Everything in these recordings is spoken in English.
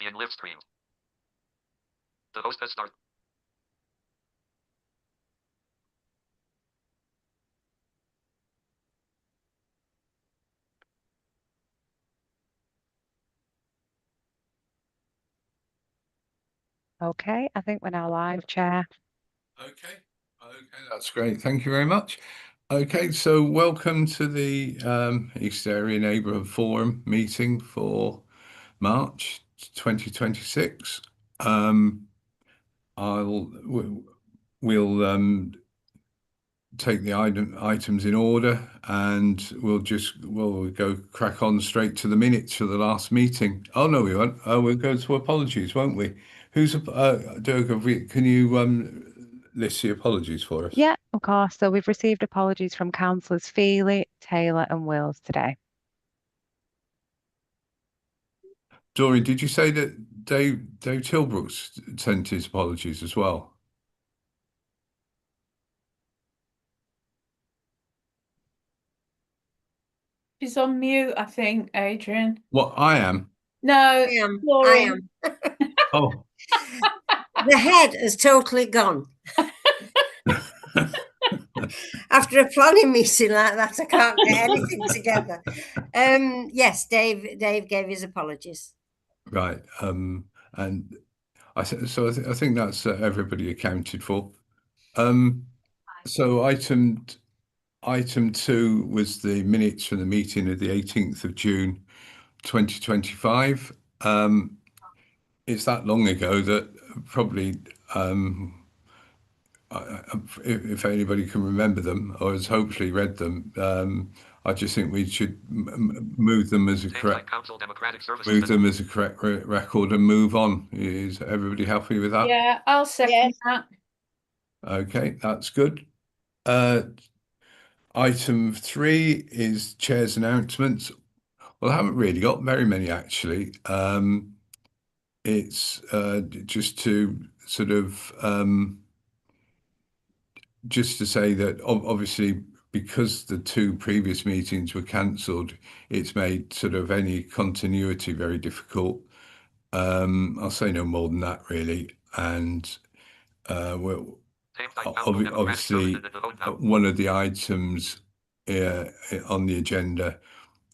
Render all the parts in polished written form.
being live streamed. The host has started. Okay, I think we're now live, Chair. Okay, that's great. Thank you very much. Okay, so welcome to the East Area Neighbourhood Forum meeting for March 2026. We'll take the items in order, and we'll go crack on straight to the minutes for the last meeting. Oh no, we won't. We'll go to apologies, won't we? Doug, can you list the apologies for us? Yeah, of course. So we've received apologies from councillors Feely, Taylor and Wills today. Doreen, did you say that Dave Tilbrooks sent his apologies as well? He's on mute, I think, Adrian. What, I am? No, I am. Oh. The head has totally gone. After a planning meeting like that, I can't get anything together. Yes, Dave gave his apologies. Right. And I think that's everybody accounted for. So item 2 was the minutes from the meeting of the 18th of June 2025. It's that long ago that probably if anybody can remember them or has hopefully read them, I just think we should move them as a correct record and move on. Is everybody happy with that? Yeah, I'll second that. Okay, that's good. Item 3 is chair's announcements. Well, I haven't really got very many actually. It's just to sort of just to say that obviously because the 2 previous meetings were cancelled, it's made sort of any continuity very difficult. I'll say no more than that really. And obviously one of the items on the agenda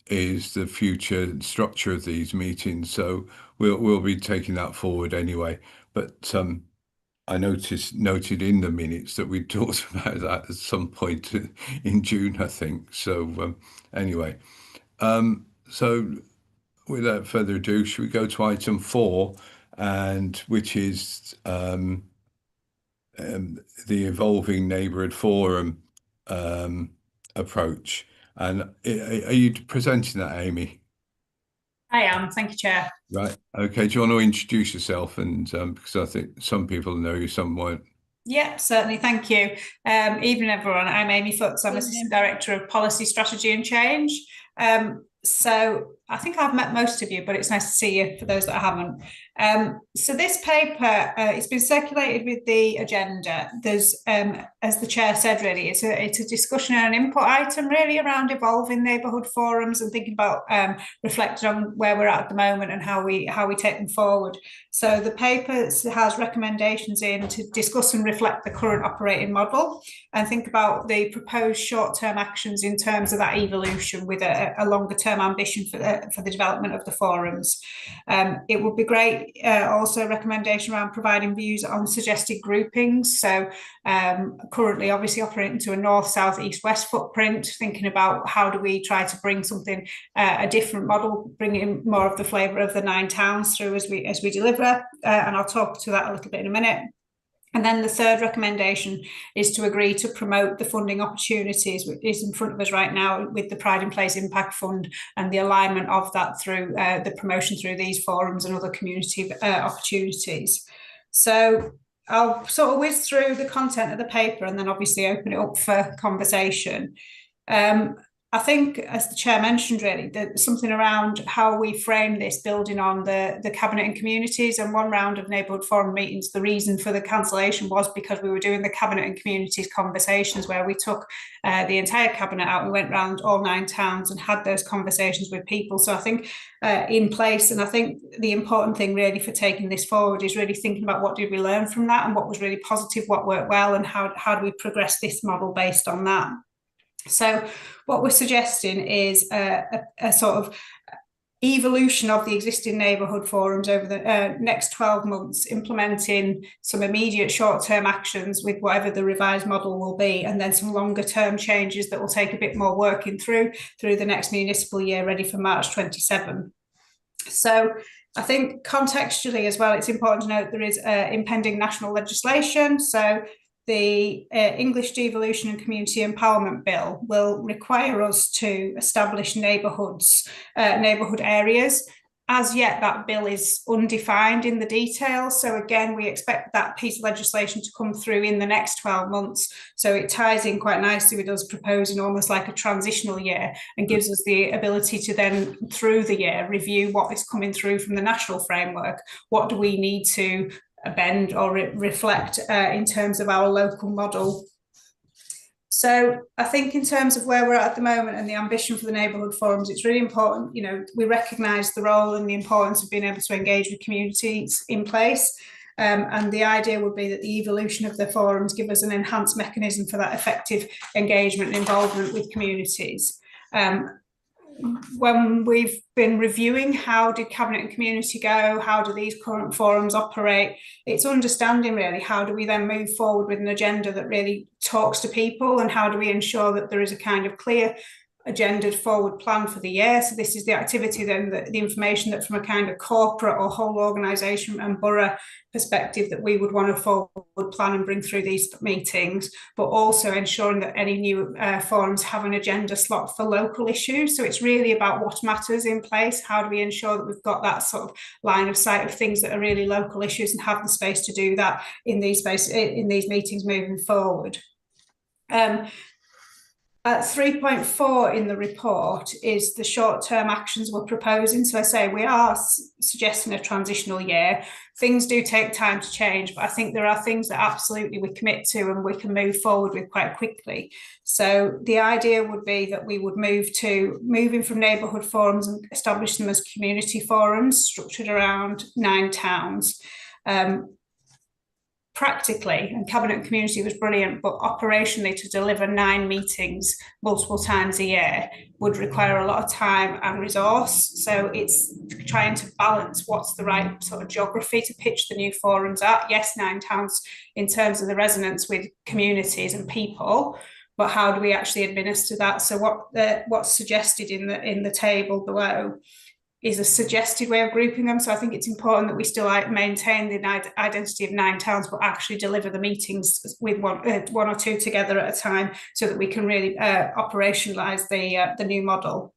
is the future structure of these meetings, so we'll be taking that forward anyway. But I noted in the minutes that we talked about that at some point in June, I think. So anyway, so without further ado, should we go to item 4, and which is the evolving neighbourhood forum approach? And are you presenting that, Amy? I am, thank you, Chair. Right. Okay. Do you want to introduce yourself? And because I think some people know you, some won't. Yeah, certainly. Thank you. Evening, everyone. I'm Amy Fox. I'm Assistant Director of Policy, Strategy and Change. So I think I've met most of you, but it's nice to see you for those that I haven't. So this paper, it's been circulated with the agenda. There's, as the chair said, really, it's a discussion and an input item really around evolving neighbourhood forums and thinking about reflecting on where we're at the moment and how we take them forward. So the paper has recommendations in to discuss and reflect the current operating model and think about the proposed short-term actions in terms of that evolution with a longer-term ambition for the development of the forums. It would be great, also a recommendation around providing views on suggested groupings. So currently obviously operating to a north, south, east, west footprint, thinking about how do we try to bring something, a different model, bring in more of the flavour of the 9 towns through as we deliver. And I'll talk to that a little bit in a minute. And then the third recommendation is to agree to promote the funding opportunities, which is in front of us right now with the Pride in Place Impact Fund and the alignment of that through the promotion through these forums and other community opportunities. So I'll sort of whiz through the content of the paper and then obviously open it up for conversation. I think, as the chair mentioned, really, there's something around how we frame this, building on the cabinet and communities. And one round of neighbourhood forum meetings, the reason for the cancellation was because we were doing the cabinet and communities conversations, where we took the entire cabinet out. We went round all 9 towns and had those conversations with people. So I think in place, and I think the important thing really for taking this forward is really thinking about what did we learn from that and what was really positive, what worked well, and how do we progress this model based on that. So what we're suggesting is a sort of evolution of the existing neighbourhood forums over the next 12 months, implementing some immediate short-term actions with whatever the revised model will be, and then some longer-term changes that will take a bit more working through the next municipal year, ready for March 27. So I think contextually as well, it's important to note there is impending national legislation. So the English Devolution and Community Empowerment Bill will require us to establish neighbourhood areas. As yet, that bill is undefined in the details. So again, we expect that piece of legislation to come through in the next 12 months. So it ties in quite nicely with us proposing almost like a transitional year, and gives us the ability to then, through the year, review what is coming through from the national framework. What do we need to bend or reflect in terms of our local model. So I think in terms of where we're at the moment and the ambition for the neighbourhood forums, it's really important, you know, we recognise the role and the importance of being able to engage with communities in place. And the idea would be that the evolution of the forums give us an enhanced mechanism for that effective engagement and involvement with communities. When we've been reviewing how did cabinet and community go, how do these current forums operate, it's understanding really how do we then move forward with an agenda that really talks to people, and how do we ensure that there is a kind of clear agendaed forward plan for the year. So this is the activity then, the information that from a kind of corporate or whole organisation and borough perspective that we would want to forward plan and bring through these meetings, but also ensuring that any new forums have an agenda slot for local issues. So it's really about what matters in place. How do we ensure that we've got that sort of line of sight of things that are really local issues, and have the space to do that in these meetings moving forward. At 3.4 in the report is the short-term actions we're proposing. So I say we are suggesting a transitional year. Things do take time to change, but I think there are things that absolutely we commit to and we can move forward with quite quickly. So the idea would be that we would moving from neighbourhood forums and establish them as community forums structured around 9 towns. Practically, and cabinet and community was brilliant, but operationally to deliver 9 meetings multiple times a year would require a lot of time and resource. So it's trying to balance what's the right sort of geography to pitch the new forums at. Yes, 9 towns in terms of the resonance with communities and people, but how do we actually administer that? So what's suggested in the table below is a suggested way of grouping them. So I think it's important that we still maintain the identity of 9 towns, but actually deliver the meetings with one or two together at a time, so that we can really operationalise the new model.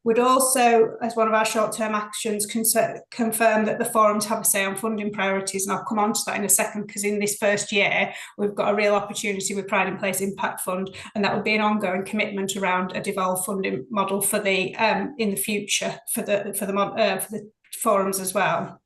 We'd also, as one of our short-term actions, confirm that the forums have a say on funding priorities, and I'll come on to that in a second, because in this first year we've got a real opportunity with Pride in Place Impact Fund, and that would be an ongoing commitment around a devolved funding model for the in the future for the forums as well.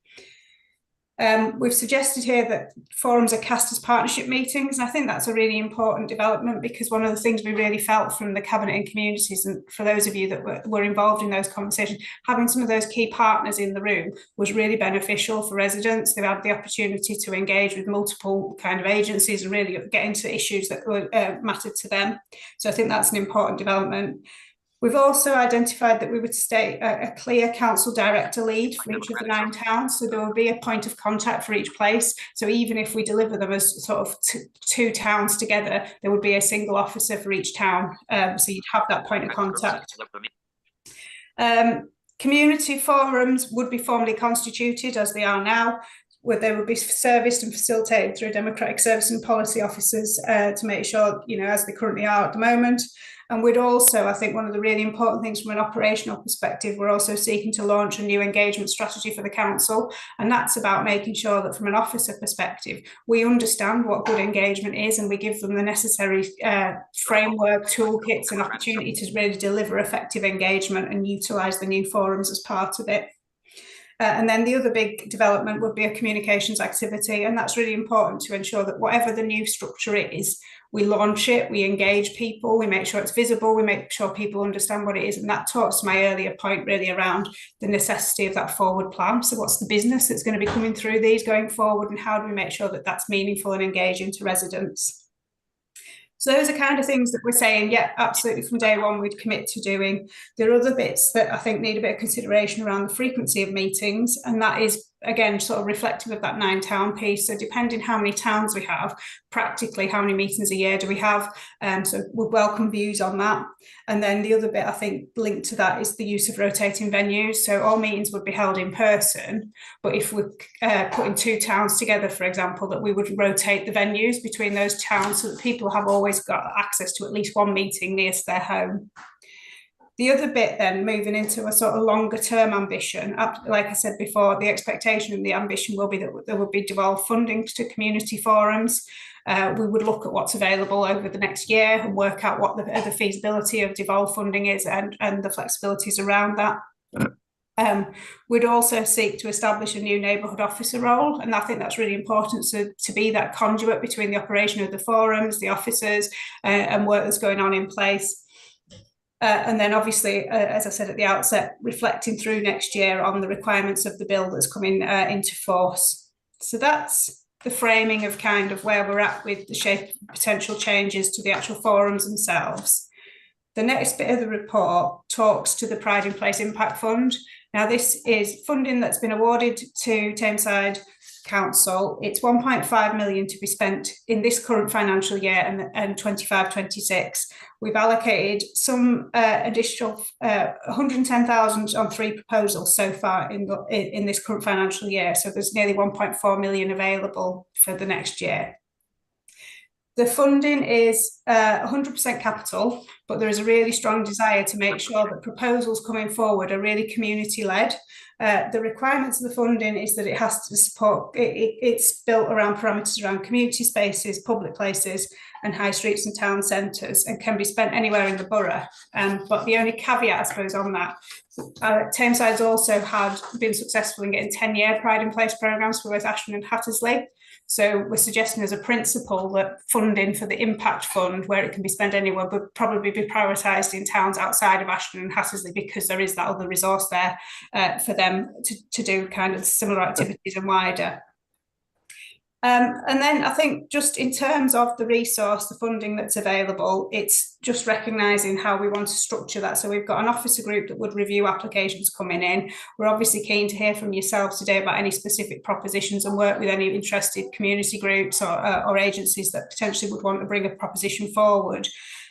We've suggested here that forums are cast as partnership meetings, and I think that's a really important development, because one of the things we really felt from the cabinet and communities, and for those of you that were involved in those conversations, having some of those key partners in the room was really beneficial for residents. They've had the opportunity to engage with multiple kind of agencies and really get into issues that mattered to them. So I think that's an important development. We've also identified that we would state a clear council director lead for each of the 9 towns. So there will be a point of contact for each place. So even if we deliver them as sort of 2 towns together, there would be a single officer for each town. So you'd have that point of contact. Community forums would be formally constituted as they are now, where they would be serviced and facilitated through democratic service and policy officers to make sure, you know, as they currently are at the moment. And we'd also, I think one of the really important things from an operational perspective, we're also seeking to launch a new engagement strategy for the council. And that's about making sure that from an officer perspective, we understand what good engagement is and we give them the necessary framework, toolkits and opportunity to really deliver effective engagement and utilise the new forums as part of it. And then the other big development would be a communications activity. And that's really important to ensure that whatever the new structure is, we launch it, we engage people, we make sure it's visible, we make sure people understand what it is. And that talks to my earlier point really around the necessity of that forward plan. So what's the business that's going to be coming through these going forward, and how do we make sure that that's meaningful and engaging to residents? So those are kind of things that we're saying, yeah, absolutely from day one we'd commit to doing. There are other bits that I think need a bit of consideration around the frequency of meetings, and that is, again, sort of reflective of that 9-town piece. So depending how many towns we have, practically how many meetings a year do we have? So we'd welcome views on that. And then the other bit I think linked to that is the use of rotating venues. So all meetings would be held in person, but if we're putting 2 towns together, for example, that we would rotate the venues between those towns so that people have always got access to at least one meeting near to their home. The other bit then, moving into a sort of longer term ambition, like I said before, the expectation and the ambition will be that there will be devolved funding to community forums. We would look at what's available over the next year and work out what the feasibility of devolved funding is and the flexibilities around that. We'd also seek to establish a new neighbourhood officer role, and I think that's really important to be that conduit between the operation of the forums, the officers, and work that's going on in place. And then obviously, as I said at the outset, reflecting through next year on the requirements of the bill that's coming into force. So that's the framing of kind of where we're at with the shape of potential changes to the actual forums themselves. The next bit of the report talks to the Pride in Place Impact Fund. Now, this is funding that's been awarded to Tameside Council. It's 1.5 million to be spent in this current financial year and 25-26. We've allocated some additional 110,000 on 3 proposals so far in this current financial year. So there's nearly 1.4 million available for the next year. The funding is 100% capital, but there is a really strong desire to make sure that proposals coming forward are really community-led. The requirements of the funding is that it has to support, it's built around parameters around community spaces, public places, and high streets and town centres, and can be spent anywhere in the borough. But the only caveat, I suppose, on that, Tameside's also been successful in getting 10-year Pride in Place programmes for both Ashton and Hattersley. So we're suggesting as a principle that funding for the impact fund, where it can be spent anywhere, would probably be prioritised in towns outside of Ashton and Hattersley, because there is that other resource there for them to do kind of similar activities and wider. And then I think just in terms of the resource, the funding that's available, it's just recognising how we want to structure that. So we've got an officer group that would review applications coming in. We're obviously keen to hear from yourselves today about any specific propositions and work with any interested community groups or agencies that potentially would want to bring a proposition forward.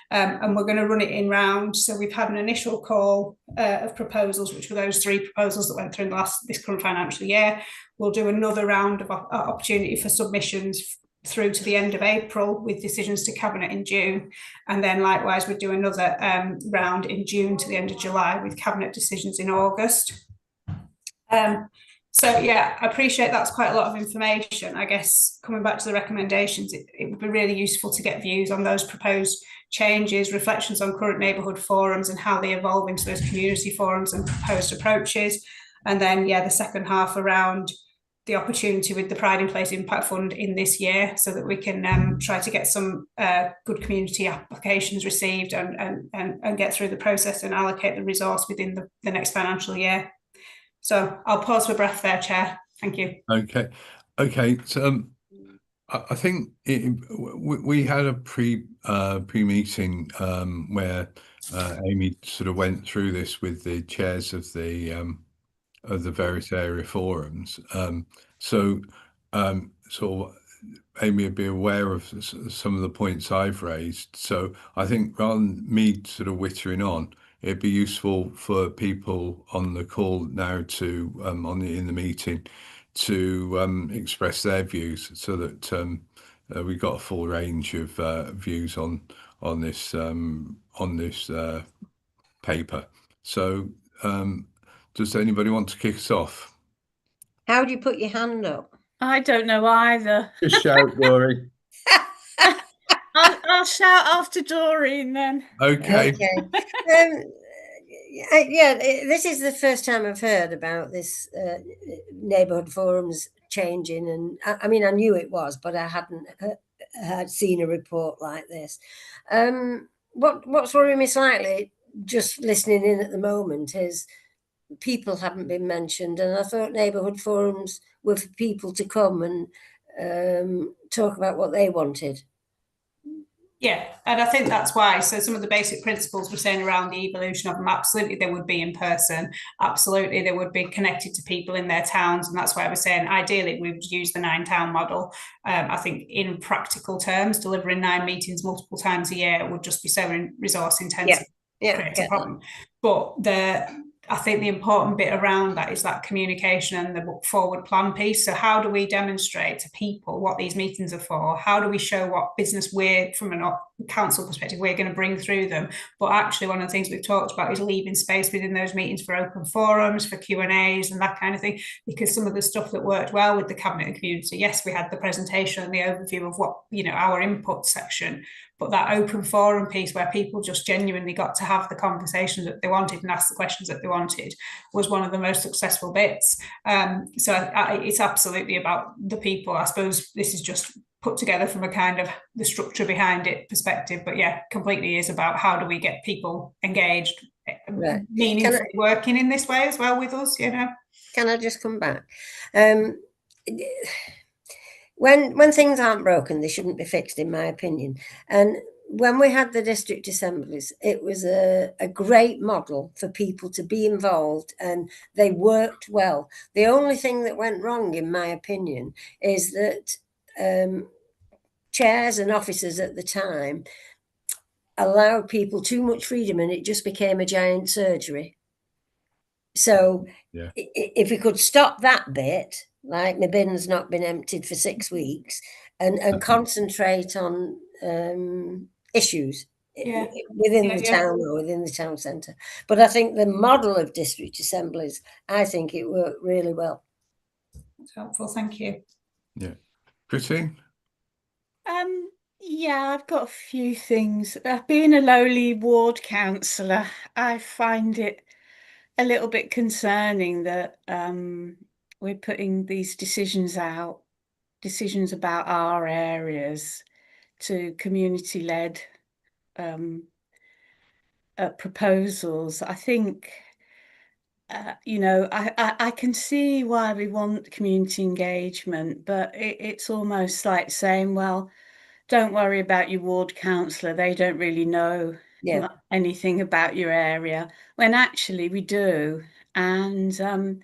And we're going to run it in rounds. So we've had an initial call of proposals, which were those 3 proposals that went through in this current financial year. We'll do another round of opportunity for submissions through to the end of April, with decisions to Cabinet in June. And then likewise, we'll do another round in June to the end of July, with Cabinet decisions in August. So yeah, I appreciate that's quite a lot of information. I guess coming back to the recommendations, it would be really useful to get views on those proposed changes, reflections on current neighbourhood forums and how they evolve into those community forums and proposed approaches. And then, yeah, the second half around the opportunity with the Pride in Place Impact Fund in this year, so that we can try to get some good community applications received and get through the process and allocate the resource within the next financial year. So I'll pause for breath there, Chair. Thank you. Okay. So I think we had a pre-meeting where Amy sort of went through this with the chairs of the various area forums. So Amy would be aware of some of the points I've raised. So I think rather than me sort of wittering on, it'd be useful for people on the call now to in the meeting to express their views, so that we got a full range of views on on this paper. So, does anybody want to kick us off? How do you put your hand up? I don't know either. Just shout, Rory. I'll shout after Doreen then. Okay. Yeah, this is the first time I've heard about this neighbourhood forums changing, and I mean I knew it was, but I hadn't had seen a report like this. What's worrying me slightly, just listening in at the moment, is people haven't been mentioned, and I thought neighbourhood forums were for people to come and talk about what they wanted. Yeah, and I think that's why. So some of the basic principles we're saying around the evolution of them, absolutely they would be in person. Absolutely they would be connected to people in their towns. And that's why we're saying ideally we would use the 9-town model. I think in practical terms, delivering 9 meetings multiple times a year would just be so resource intensive. Yeah, creates a problem. But I think the important bit around that is that communication and the forward plan piece. So how do we demonstrate to people what these meetings are for? How do we show what business we're, from a council perspective, we're going to bring through them? But actually one of the things we've talked about is leaving space within those meetings for open forums, for Q&As and that kind of thing, because some of the stuff that worked well with the cabinet and community, yes, we had the presentation and the overview of what, our input section, but that open forum piece where people just genuinely got to have the conversations that they wanted and ask the questions that they wanted was one of the most successful bits. So it's absolutely about the people. I suppose this is just put together from a kind of the structure behind it perspective, but yeah, completely is about how do we get people engaged, meaningfully working in this way as well with us, Can I just come back? When things aren't broken, they shouldn't be fixed, in my opinion. And when we had the district assemblies, it was a great model for people to be involved, and they worked well. The only thing that went wrong, in my opinion, is that chairs and officers at the time allowed people too much freedom, and it just became a giant surgery. So if we could stop that bit, like my bin's not been emptied for 6 weeks, and concentrate on issues within the town or within the town centre. But I think the model of district assemblies, I think it worked really well. That's helpful, thank you. Yeah. Christine? Yeah, I've got a few things. Being a lowly ward councillor, I find it a little bit concerning that we're putting these decisions about our areas to community-led proposals. I think, I can see why we want community engagement, but it's almost like saying, well, don't worry about your ward councillor, they don't really know anything about your area, when actually we do. And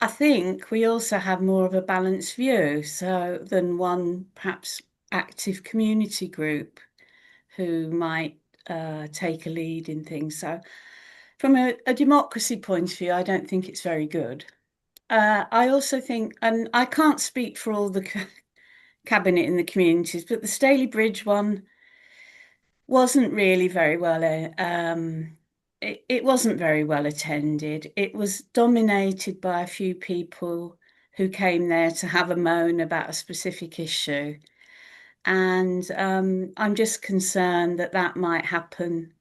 I think we also have more of a balanced view, so than one perhaps active community group who might take a lead in things. So from a democracy point of view, I don't think it's very good. I also think, and I can't speak for all the cabinet in the communities, but the Staley Bridge one wasn't really very well. It wasn't very well attended. It was dominated by a few people who came there to have a moan about a specific issue, and I'm just concerned that might happen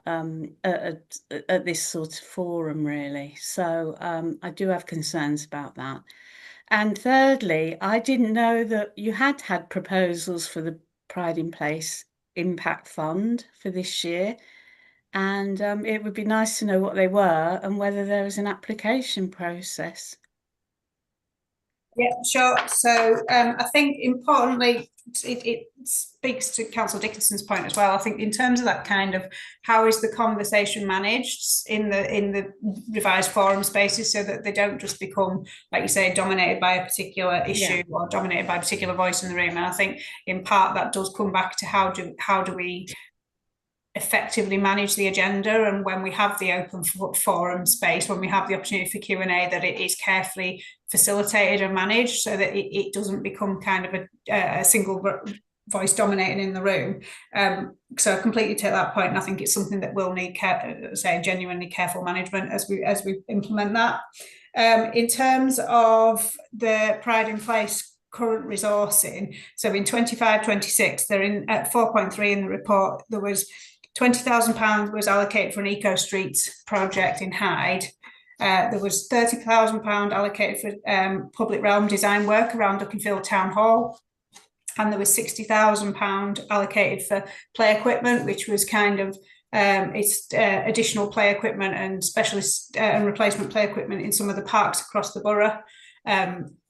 at this sort of forum, really. So I do have concerns about that. And thirdly, I didn't know that you had proposals for the Pride in Place Impact Fund for this year. And it would be nice to know what they were and whether there was an application process. Yeah, sure. So I think importantly, it speaks to Councillor Dickinson's point as well. I think in terms of that kind of how is the conversation managed in the revised forum spaces, so that they don't just become, like you say, dominated by a particular issue or dominated by a particular voice in the room. And I think in part that does come back to how do we effectively manage the agenda, and when we have the open forum space, when we have the opportunity for Q&A, that it is carefully facilitated and managed so that it doesn't become kind of a single voice dominating in the room. So I completely take that point, and I think it's something that will need genuinely careful management as we implement that. In terms of the Pride in Place current resourcing, so in 25-26, they're in at 4.3 in the report. There was £20,000 was allocated for an eco streets project in Hyde. There was £30,000 allocated for public realm design work around Duckingfield Town Hall. And there was £60,000 allocated for play equipment, which was kind of additional play equipment and specialist and replacement play equipment in some of the parks across the borough.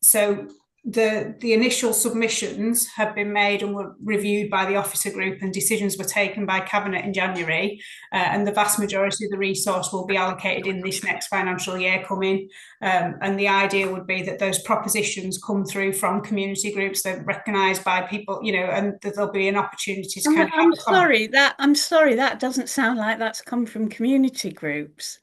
So the initial submissions have been made and were reviewed by the officer group, and decisions were taken by Cabinet in January, and the vast majority of the resource will be allocated in this next financial year coming, and the idea would be that those propositions come through from community groups, they're recognised by people, you know, and that there'll be an opportunity to kind of I'm sorry, that doesn't sound like that's come from community groups.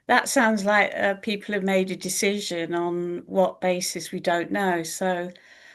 That sounds like people have made a decision on what basis we don't know. So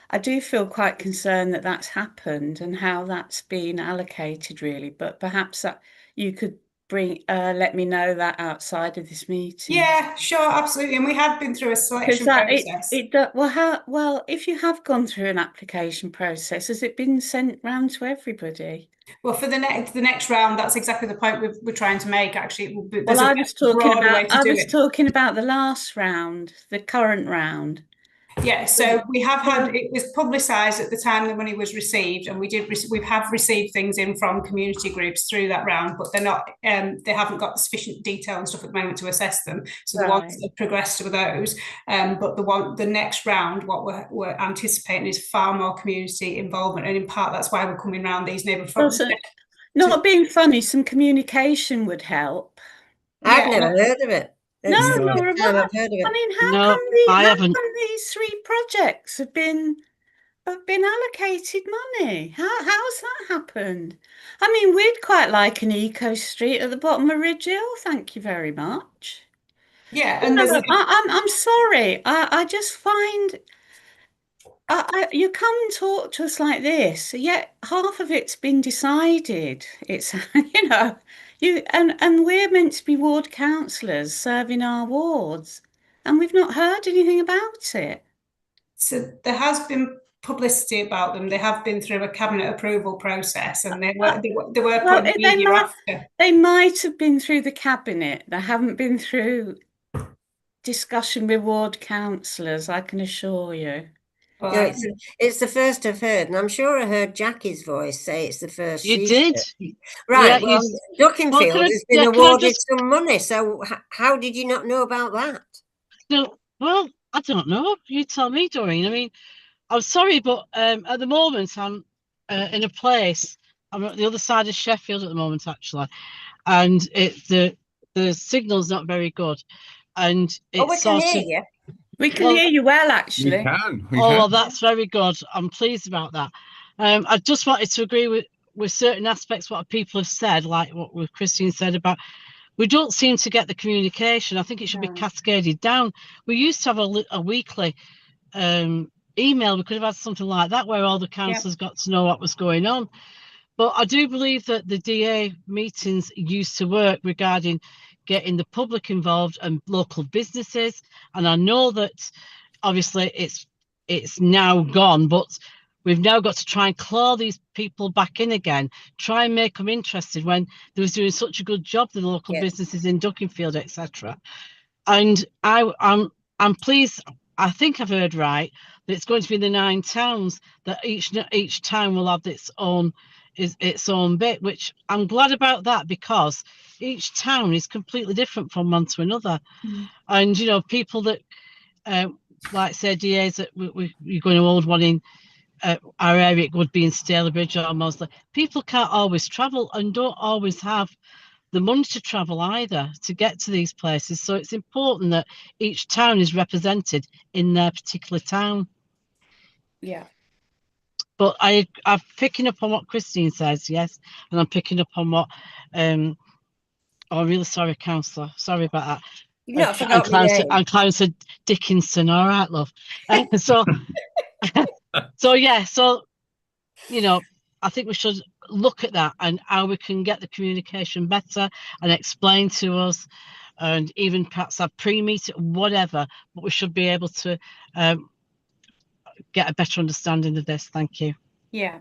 I do feel quite concerned that that's happened and how that's been allocated, really. But perhaps that you could let me know that outside of this meeting. Yeah, sure, absolutely. And we have been through a selection process. Well, if you have gone through an application process, has it been sent round to everybody? Well, for the next round, that's exactly the point we're trying to make. Actually, well, I was talking about the last round, the current round. Yeah, so we have had, it was publicised at the time the money was received, and we have received things in from community groups through that round, but they're not, they haven't got sufficient detail and stuff at the moment to assess them. So the ones that progressed with those, but the next round, what we're anticipating is far more community involvement, and in part that's why we're coming around these neighbourhood. Not being funny, some communication would help. I've never heard of it. No, I've heard of it. I mean, how come these 3 projects have been allocated money? How's that happened? I mean, we'd quite like an eco street at the bottom of Ridge Hill. Thank you very much. Yeah, and I'm sorry. I just find you come and talk to us like this, yet half of it's been decided. It's you know. And we're meant to be ward councillors serving our wards, and we've not heard anything about it. So there has been publicity about them. They have been through a cabinet approval process, and they were put in the media after. They might have been through the cabinet. They haven't been through discussion with ward councillors, I can assure you. Well, no, it's the first I've heard, and I'm sure I heard Jackie's voice say it's the first. You did, right? Yeah, well, Duckingfield has been awarded some money. So how did you not know about that? No, well, I don't know. You tell me, Doreen. I mean, I'm sorry, but at the moment I'm in a place. I'm at the other side of Sheffield at the moment, actually, and the signal's not very good, and it's we can hear you. We can hear you well, actually. We can. Well, that's very good. I'm pleased about that. I just wanted to agree with certain aspects what people have said, like what Christine said about we don't seem to get the communication. I think it should be cascaded down. We used to have a weekly email. We could have had something like that where all the councillors got to know what was going on. But I do believe that the DA meetings used to work regarding getting the public involved and local businesses, and I know that obviously it's now gone, but we've now got to try and claw these people back in again, try and make them interested when they was doing such a good job, the local businesses in Duckingfield, etc. And I'm pleased. I think I've heard right that it's going to be the 9 towns that each town will have its own bit, which I'm glad about that, because each town is completely different from one to another. And you know, people that like say DAs that you're going to hold one in our area, it would be in Stalybridge or Mosley. People can't always travel and don't always have the money to travel either to get to these places, so it's important that each town is represented in their particular town. But I'm picking up on what Christine says, yes, and I'm picking up on what I'm really sorry, councillor. Sorry about that. You've not forgotten my name. I'm Councillor Dickinson. All right, love. So you know, I think we should look at that and how we can get the communication better and explain to us, and even perhaps have pre-meeting, whatever, but we should be able to get a better understanding of this. Thank you. Yeah.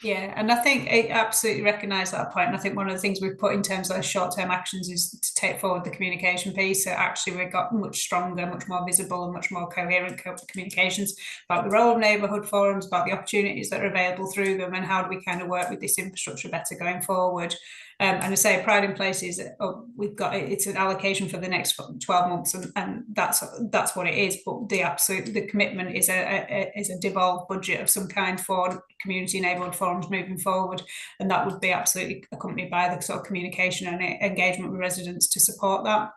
Yeah, and I think I absolutely recognise that point. And I think one of the things we've put in terms of those short-term actions is to take forward the communication piece. So actually we've got much stronger, much more visible and much more coherent communications about the role of neighbourhood forums, about the opportunities that are available through them, and how do we kind of work with this infrastructure better going forward. And I say Pride in Places, we've got it's an allocation for the next 12 months, and that's what it is. But the commitment is a devolved budget of some kind for community neighbourhood forums moving forward, and that would be absolutely accompanied by the sort of communication and engagement with residents to support that.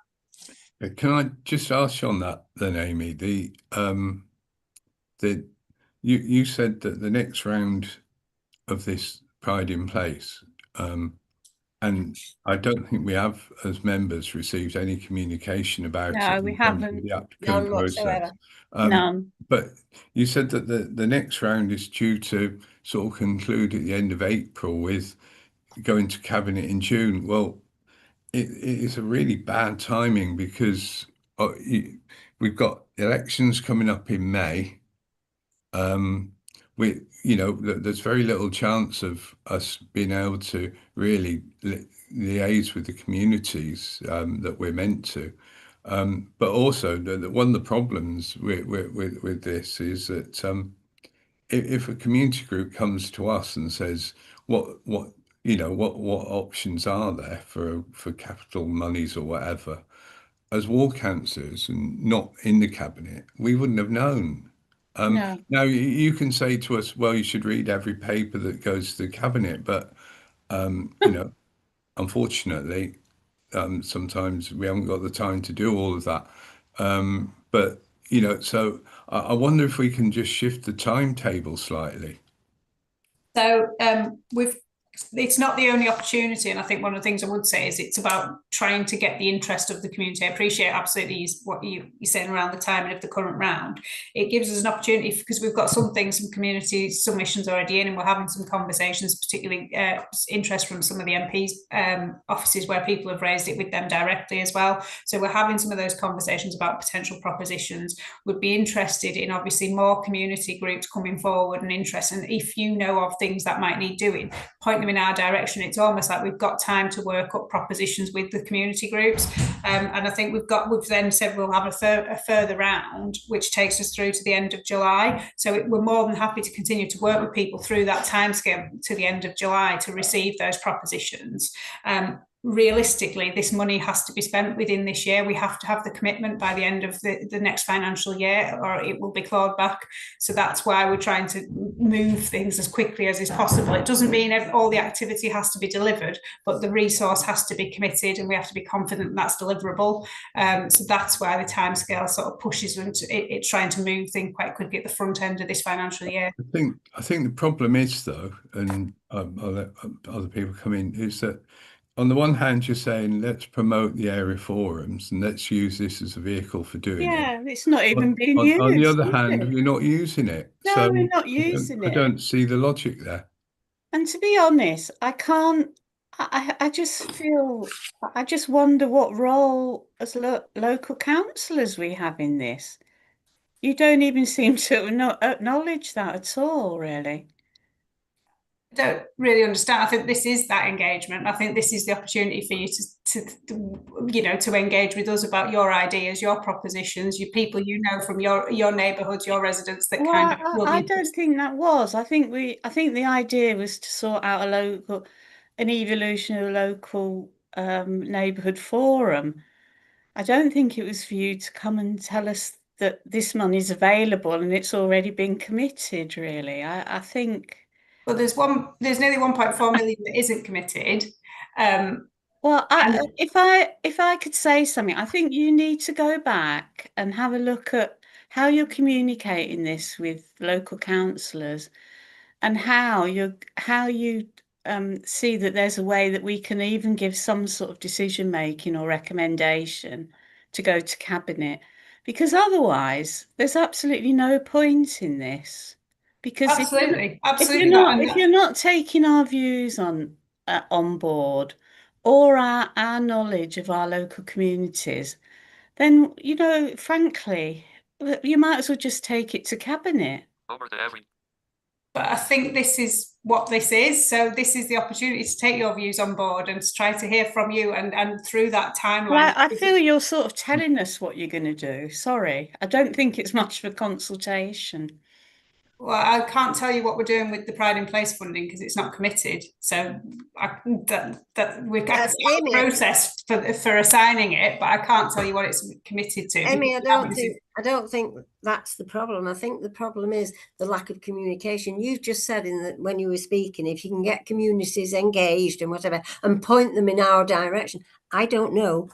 Can I just ask you on that then, Amy? You said that the next round of this Pride in Place, and I don't think we have, as members, received any communication about No, it we in terms of haven't. the applicant None process. whatsoever. None. But you said that the next round is due to sort of conclude at the end of April with going to Cabinet in June. Well, it is a really bad timing because we've got elections coming up in May. There's very little chance of us being able to really liaise with the communities that we're meant to. But also, one of the problems with this is that if a community group comes to us and says, what options are there for capital monies or whatever, as ward councillors and not in the cabinet, we wouldn't have known. No. Now you can say to us, well, you should read every paper that goes to the cabinet, but unfortunately, sometimes we haven't got the time to do all of that. But so I wonder if we can just shift the timetable slightly. So it's not the only opportunity, and I think one of the things I would say is it's about trying to get the interest of the community. I appreciate absolutely what you're saying around the timing of the current round. It gives us an opportunity because we've got some community submissions already in, and we're having some conversations, particularly interest from some of the MPs' offices where people have raised it with them directly as well. So we're having some of those conversations about potential propositions. Would be interested in obviously more community groups coming forward and interest, and if you know of things that might need doing, point them in our direction. It's almost like we've got time to work up propositions with the community groups, and I think we've then said we'll have a further round which takes us through to the end of July. So we're more than happy to continue to work with people through that timescale to the end of July to receive those propositions. Realistically, this money has to be spent within this year. We have to have the commitment by the end of the next financial year, or it will be clawed back. So that's why we're trying to move things as quickly as is possible. It doesn't mean all the activity has to be delivered, but the resource has to be committed, and we have to be confident that's deliverable. So that's why the timescale sort of pushes into it's trying to move things quite quickly at the front end of this financial year. I think the problem is, though, and I'll let other people come in, is that on the one hand, you're saying let's promote the area forums and let's use this as a vehicle for doing it. Yeah, it's not even being used. On the other hand, we're not using it. No, so we're not using it. I don't see the logic there. And to be honest, I can't. I just feel. I just wonder what role as local councillors we have in this. You don't even seem to acknowledge that at all, really. I don't really understand. I think this is that engagement. I think this is the opportunity for you to engage with us about your ideas, your propositions, your people from your neighbourhoods, your residents that kind of. I don't think that was. I think the idea was to sort out an evolution of a local neighbourhood forum. I don't think it was for you to come and tell us that this money is available and it's already been committed, really. I think. Well, there's nearly 1.4 million that isn't committed. Well, if I could say something, I think you need to go back and have a look at how you're communicating this with local councillors, and how you see that there's a way that we can even give some sort of decision making or recommendation to go to cabinet, because otherwise there's absolutely no point in this. Because absolutely, if you're not taking our views on board, or our knowledge of our local communities, then, you know, frankly, you might as well just take it to cabinet. Over to every. But I think this is what this is. So this is the opportunity to take your views on board and to try to hear from you, and through that timeline. Well, I feel you're sort of telling us what you're going to do. Sorry, I don't think it's much of a consultation. Well, I can't tell you what we're doing with the Pride in Place funding because it's not committed. So we can start the process for assigning it, but I can't tell you what it's committed to. Amy, I don't think that's the problem. I think the problem is the lack of communication. You've just said when you were speaking, if you can get communities engaged and whatever, and point them in our direction. I don't know.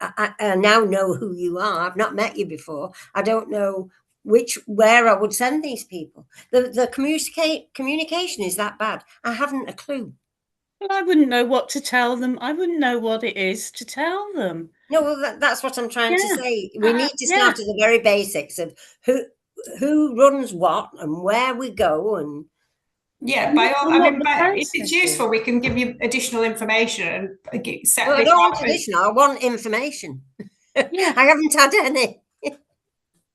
I now know who you are. I've not met you before. I don't know where I would send these people. The communication is that bad. I haven't a clue. Well, I wouldn't know what to tell them. I wouldn't know what it is to tell them. No, well, that's what I'm trying to say. We need to start at the very basics of who runs what and where we go. And if it's useful, we can give you additional information. And I don't want additional. I want information. Yeah. I haven't had any.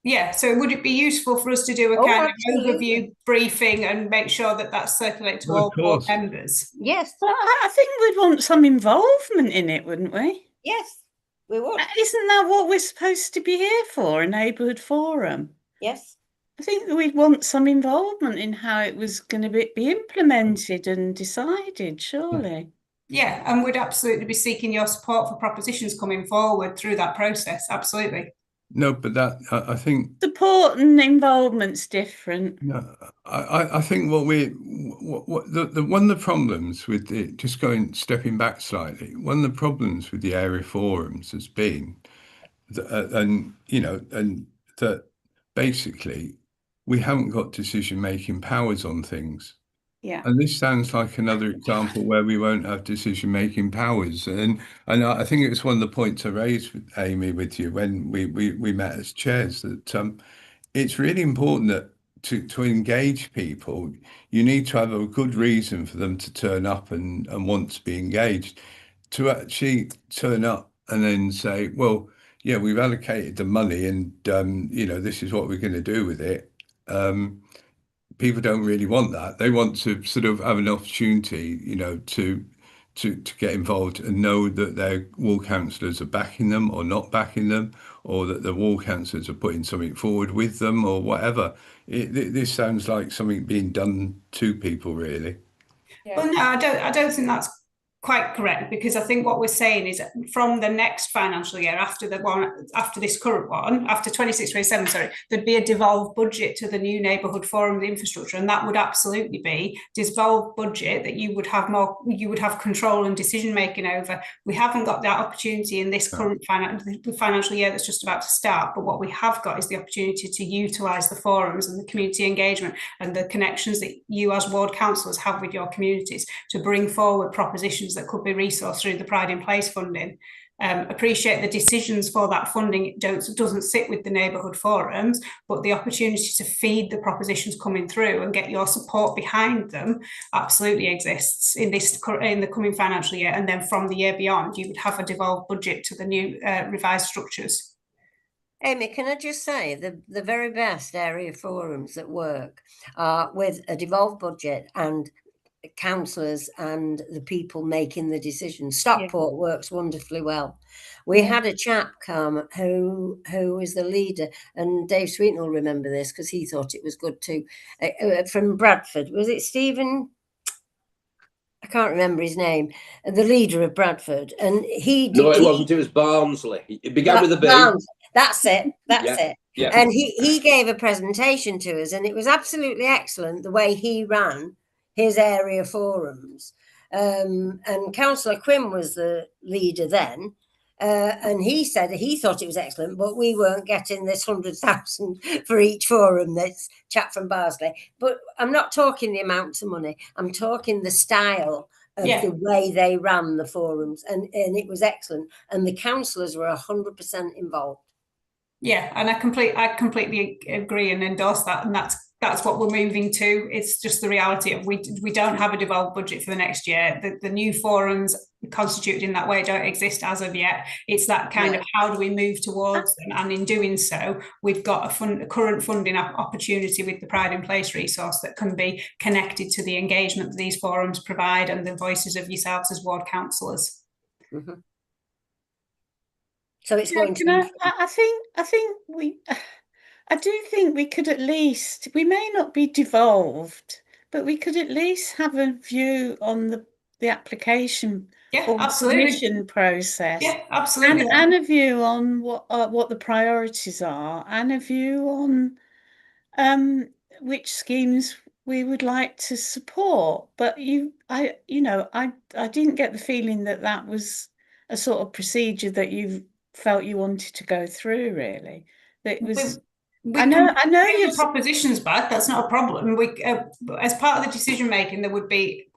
Yeah, so would it be useful for us to do a kind of overview briefing and make sure that that's circulated to all board members? Yes. Well, I think we'd want some involvement in it, wouldn't we? Yes, we would. Isn't that what we're supposed to be here for, a neighbourhood forum? Yes. I think that we'd want some involvement in how it was going to be implemented and decided, surely. Yeah, and we'd absolutely be seeking your support for propositions coming forward through that process, absolutely. No, but I think support and involvement's different. No, I think what one of the problems with it, just stepping back slightly, one of the problems with the area forums has been that basically we haven't got decision-making powers on things. Yeah. And this sounds like another example where we won't have decision-making powers. And I think it was one of the points I raised with Amy with you when we met as chairs, that it's really important that to engage people, you need to have a good reason for them to turn up and want to be engaged. To actually turn up and then say, well, yeah, we've allocated the money and, this is what we're going to do with it. People don't really want that. They want to sort of have an opportunity, to get involved and know that their ward councillors are backing them or not backing them, or that the ward councillors are putting something forward with them or whatever. This sounds like something being done to people, really. Yeah. Well, no, I don't think that's quite correct, because I think what we're saying is from the next financial year, after this current one, after 26-27, sorry, there'd be a devolved budget to the new neighbourhood forum infrastructure, and that would absolutely be devolved budget that you would have control and decision making over. We haven't got that opportunity in this current financial year that's just about to start, but what we have got is the opportunity to utilise the forums and the community engagement and the connections that you as ward councillors have with your communities to bring forward propositions that could be resourced through the Pride in Place funding. Appreciate the decisions for that funding doesn't sit with the neighbourhood forums, but the opportunity to feed the propositions coming through and get your support behind them absolutely exists in the coming financial year. And then from the year beyond, you would have a devolved budget to the new revised structures. Amy, can I just say the very best area forums that work are with a devolved budget and councillors and the people making the decisions. Stockport works wonderfully well. We had a chap come who was the leader, and Dave Sweeten will remember this because he thought it was good too, from Bradford. Was it Stephen? I can't remember his name. The leader of Bradford, and it wasn't. It was Barnsley. It began with a B. That's it. That's it. Yeah. And he gave a presentation to us, and it was absolutely excellent the way he ran his area forums. And Councillor Quinn was the leader then. And he said he thought it was excellent, but we weren't getting this 100,000 for each forum. That's chap from Barnsley. But I'm not talking the amounts of money. I'm talking the style of the way they ran the forums. And it was excellent. And the councillors were 100% involved. Yeah, and I completely agree and endorse that. And that's that's what we're moving to. It's just the reality of we don't have a devolved budget for the next year. The new forums constituted in that way don't exist as of yet. It's that kind of how do we move towards them, and in doing so, we've got a current funding opportunity with the Pride in Place resource that can be connected to the engagement that these forums provide and the voices of yourselves as ward councillors. Mm-hmm. So it's going to. I do think we could at least, we may not be devolved, but we could at least have a view on the application or submission process. Yeah, absolutely. And a view on what the priorities are, and a view on which schemes we would like to support. But I didn't get the feeling that that was a sort of procedure that you felt you wanted to go through, really. That it was. I know your propositions back. That's not a problem. We, as part of the decision making, there would be.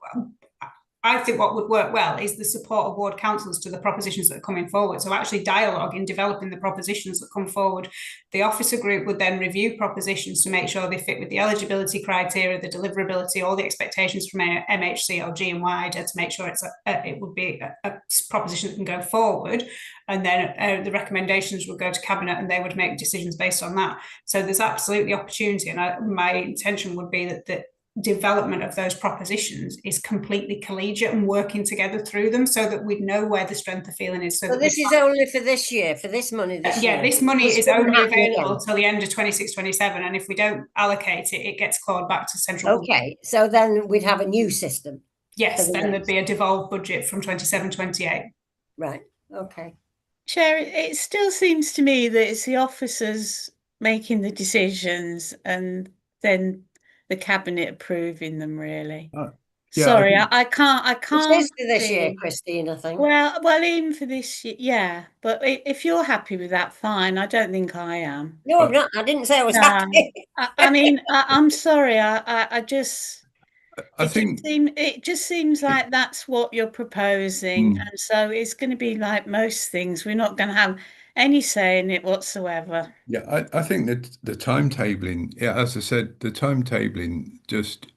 I think what would work well is the support of ward councillors to the propositions that are coming forward. So actually dialogue in developing the propositions that come forward. The officer group would then review propositions to make sure they fit with the eligibility criteria, the deliverability, all the expectations from MHC or G and wider to make sure it would be a proposition that can go forward. And then the recommendations would go to cabinet and they would make decisions based on that. So there's absolutely opportunity. And my intention would be that the development of those propositions is completely collegiate and working together through them so that we know where the strength of feeling is. So this is only for this year, for this money this year? Yeah, this money is only available till the end of 26-27, and if we don't allocate it, it gets clawed back to central. Okay, so then we'd have a new system. Yes, then there'd be a devolved budget from 27-28. Right, okay. Chair, it still seems to me that it's the officers making the decisions and then the cabinet approving them, really. Yeah, sorry, I can't. It's for this year, Christine, I think. Well, even for this year, yeah. But if you're happy with that, fine. I don't think I am. No, I'm not. I didn't say I was happy. I mean, I'm sorry. I think it just seems like that's what you're proposing, and so it's going to be like most things. We're not going to have any say in it whatsoever. Yeah, I think that the timetabling, as I said, the timetabling just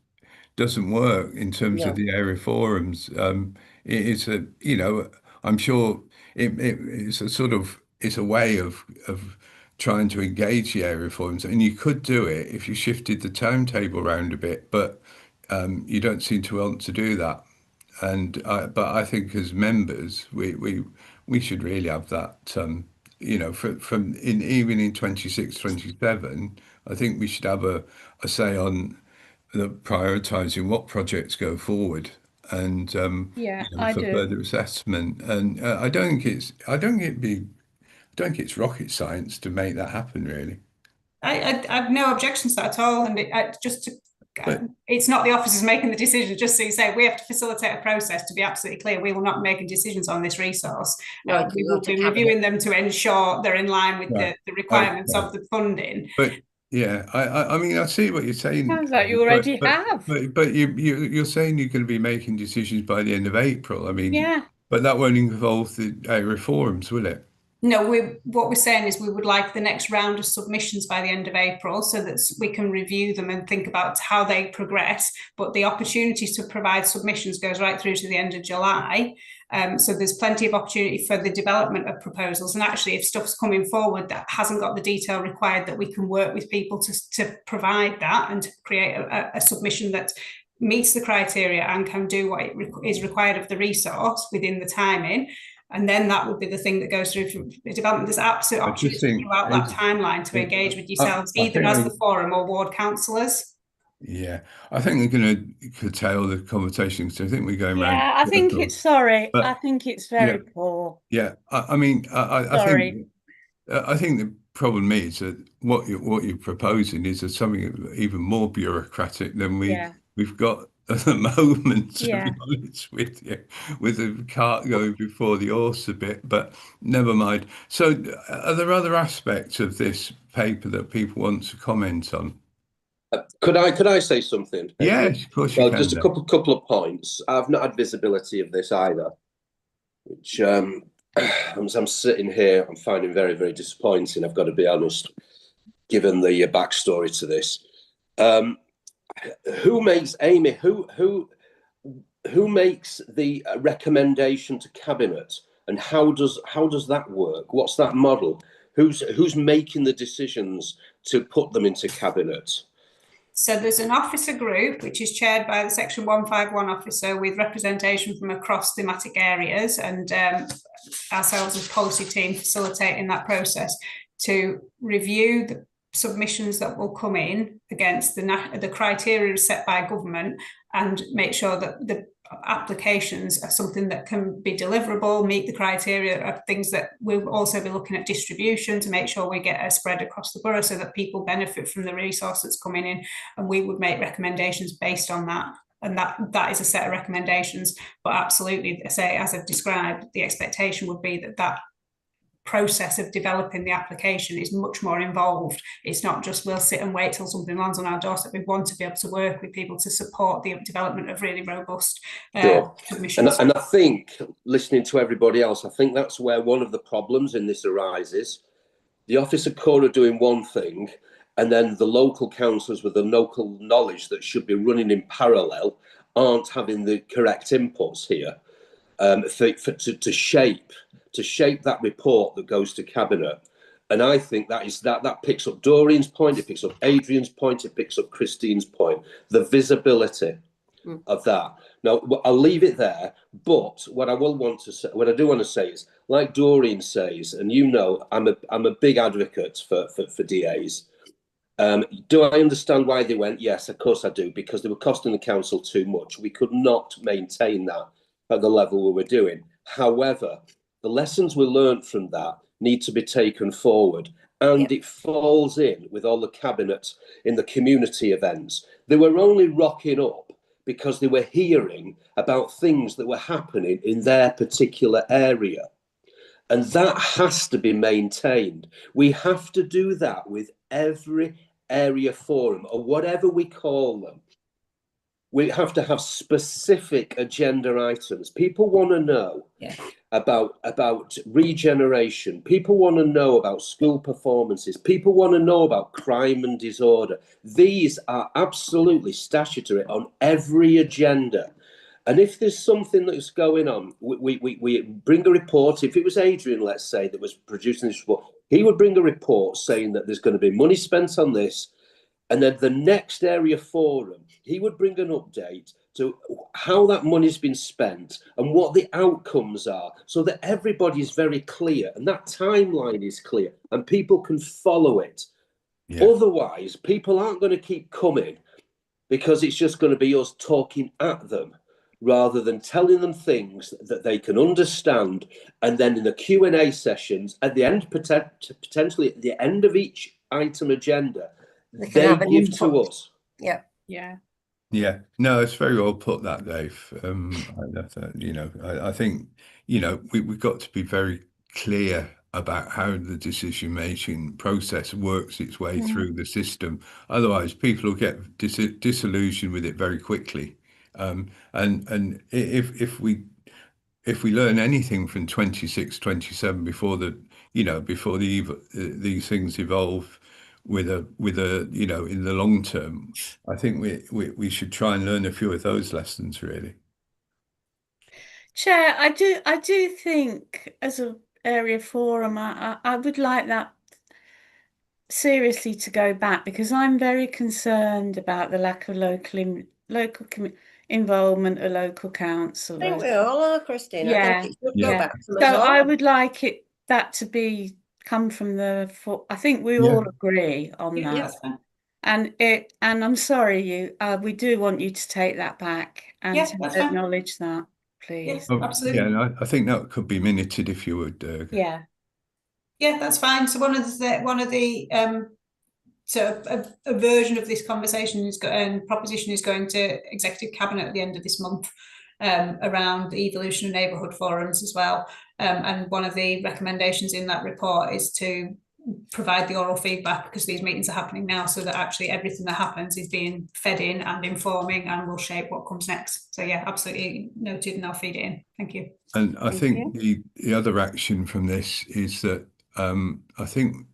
doesn't work in terms of the area forums. It's a, I'm sure it's a sort of, it's a way of trying to engage the area forums, and you could do it if you shifted the timetable around a bit, but you don't seem to want to do that. But I think as members, we should really have that. Even in 26, 27, I think we should have a say on the prioritising what projects go forward and for further assessment. And I don't think it's rocket science to make that happen, really. I have no objections to that at all, and it's not the officers making the decision. Just so you say, we have to facilitate a process. To be absolutely clear, we will not be making decisions on this resource. We will be reviewing them to ensure they're in line with the requirements of the funding. But yeah, I mean, I see what you're saying. Sounds like you already have. But you're saying you're going to be making decisions by the end of April. I mean, yeah. But that won't involve the area forums, will it? No, what we're saying is we would like the next round of submissions by the end of April so that we can review them and think about how they progress. But the opportunities to provide submissions goes right through to the end of July. So there's plenty of opportunity for the development of proposals. And actually, if stuff's coming forward that hasn't got the detail required, that we can work with people to provide that and to create a submission that meets the criteria and can do what is required of the resource within the timing. And then that would be the thing that goes through for development. There's absolute opportunity throughout that timeline to engage with yourselves, either as the forum or ward councillors. Yeah, I think they're going to curtail the conversation because I think we're going around. Yeah, I think it's I think it's very poor. Yeah, I mean, I think the problem is that what you're proposing is something even more bureaucratic than we've got at the moment, to be honest with you, with the cart going before the horse a bit, but never mind. So are there other aspects of this paper that people want to comment on? Could I say something? Yes, of course you can. Just a couple of points. I've not had visibility of this either, which as I'm sitting here, I'm finding very, very disappointing, I've got to be honest, given the backstory to this. Who makes who makes the recommendation to cabinet, and how does that work? What's that model? Who's making the decisions to put them into cabinet? So there's an officer group which is chaired by the Section 151 officer with representation from across thematic areas, and ourselves as policy team facilitating that process to review the submissions that will come in against the criteria set by government, and make sure that the applications are something that can be deliverable, meet the criteria of things that we'll also be looking at distribution to make sure we get a spread across the borough so that people benefit from the resource that's coming in, and we would make recommendations based on that. And that is a set of recommendations, but absolutely, say, as I've described, the expectation would be that process of developing the application is much more involved. It's not just we'll sit and wait till something lands on our doorstep. We want to be able to work with people to support the development of really robust submissions. And I think, listening to everybody else, I think that's where one of the problems in this arises. The officer corps are doing one thing, and then the local councillors with the local knowledge that should be running in parallel aren't having the correct inputs here to shape that report that goes to cabinet. And I think that picks up Doreen's point, it picks up Adrian's point, it picks up Christine's point, the visibility of that. Now, I'll leave it there, but what I do want to say is, like Doreen says, and you know, I'm a big advocate for DAs. Do I understand why they went? Yes, of course I do, because they were costing the council too much. We could not maintain that at the level we were doing. However, the lessons we learned from that need to be taken forward, and it falls in with all the cabinets in the community events. They were only rocking up because they were hearing about things that were happening in their particular area. And that has to be maintained. We have to do that with every area forum, or whatever we call them. We have to have specific agenda items. People want to know about regeneration. People want to know about school performances. People want to know about crime and disorder. These are absolutely statutory on every agenda. And if there's something that's going on, we bring a report. If it was Adrian, let's say, that was producing this report, he would bring a report saying that there's going to be money spent on this. And then the next area forum, he would bring an update to how that money's been spent and what the outcomes are, so that everybody is very clear and that timeline is clear and people can follow it. Yeah. Otherwise, people aren't going to keep coming, because it's just going to be us talking at them rather than telling them things that they can understand. And then in the Q&A sessions at the end, potentially at the end of each item agenda, they give to us. Yeah. Yeah. Yeah, no, it's very well put, that, Dave. I think, we've got to be very clear about how the decision-making process works its way through the system. Otherwise, people will get disillusioned with it very quickly. And if we learn anything from 26, 27 before these things evolve with a in the long term, I think we should try and learn a few of those lessons, really. Chair, I do think as an area forum, I would like that seriously to go back, because I'm very concerned about the lack of local involvement of local councillors. I think we all are, Christine. Yeah, I think it should go back. So I would like that to come from I think we all agree on that. And I'm sorry, we do want you to take that back and to acknowledge that, please. Yeah, absolutely. Yeah, and I think that could be minuted if you would. Yeah, that's fine. So one of the so a version of this conversation proposition is going to Executive Cabinet at the end of this month, around the evolution of neighbourhood forums as well. And one of the recommendations in that report is to provide the oral feedback, because these meetings are happening now, so that actually everything that happens is being fed in and informing and will shape what comes next. So yeah, absolutely noted, and I'll feed it in. Thank you. And I think the other action from this is that I think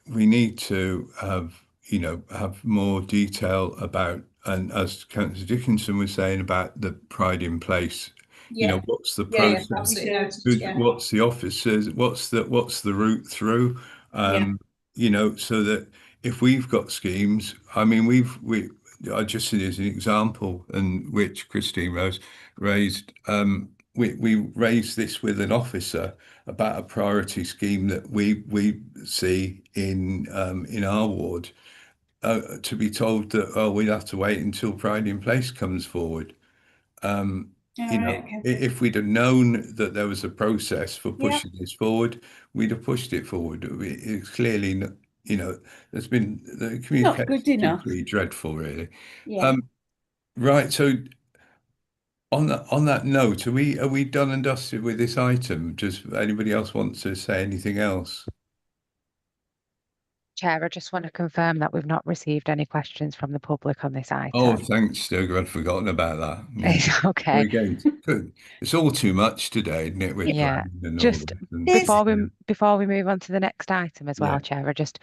we need to have you know, have more detail about, and as Councillor Dickinson was saying about the Pride in Place, you know, what's the process? What's the officers? What's the route through? You know, so that if we've got schemes, I mean, I just see as an example, and which Christine raised. We raised this with an officer about a priority scheme that we see in our ward, to be told that, oh, we'll have to wait until Pride in Place comes forward. You know, if we'd have known that there was a process for pushing this forward, we'd have pushed it forward. It's clearly not, you know, there's been the communication is pretty dreadful, really. Right, so on that note, are we done and dusted with this item? Does anybody else want to say anything else? Chair, I just want to confirm that we've not received any questions from the public on this item. Oh, thanks, Sturger. I'd forgotten about that. Yeah. Okay. Again, it's all too much today, isn't it? With just before we move on to the next item as well, Chair, I just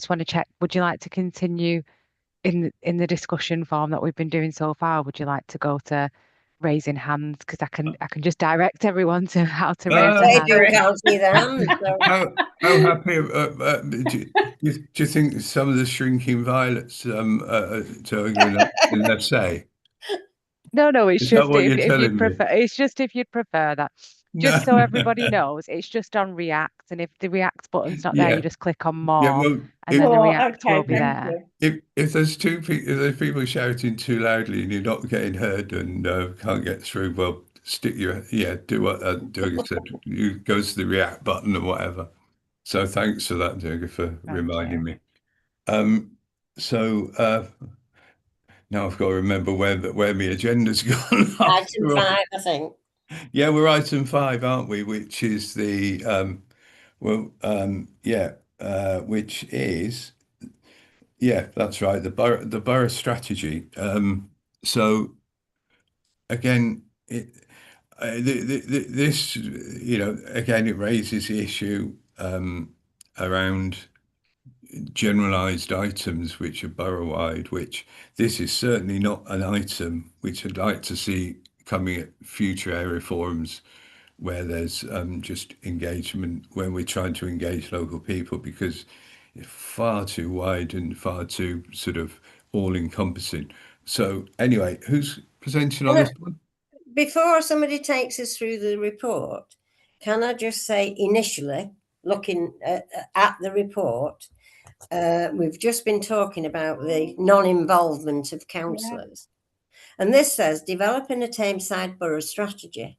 want to check. Would you like to continue in the discussion form that we've been doing so far? Would you like to go to raising hands? Because I can just direct everyone to how to raise their hand. How happy do you think some of the shrinking violets let's say? No, it's just if you'd prefer. It's just if you'd prefer that. Just so everybody knows, it's just on React, and if the React button's not there, you just click on more, and then the React will be there. If there's people shouting too loudly and you're not getting heard and can't get through, well, stick your do what Durga said. You go to the React button or whatever. So thanks for that, Durga, for reminding me. So now I've got to remember where my agenda's gone. Item 5, I think. Yeah, we're item 5, aren't we? Which is the which is that's right, the borough strategy. So again, this, you know, again, it raises the issue around generalized items which are borough-wide, which this is certainly not an item which I'd like to see coming at future area forums where there's just engagement when we're trying to engage local people, because it's far too wide and far too sort of all-encompassing. So anyway, who's presenting on this one? Before somebody takes us through the report, can I just say initially, looking at the report, we've just been talking about the non-involvement of councillors. And this says, developing a Tameside Borough strategy,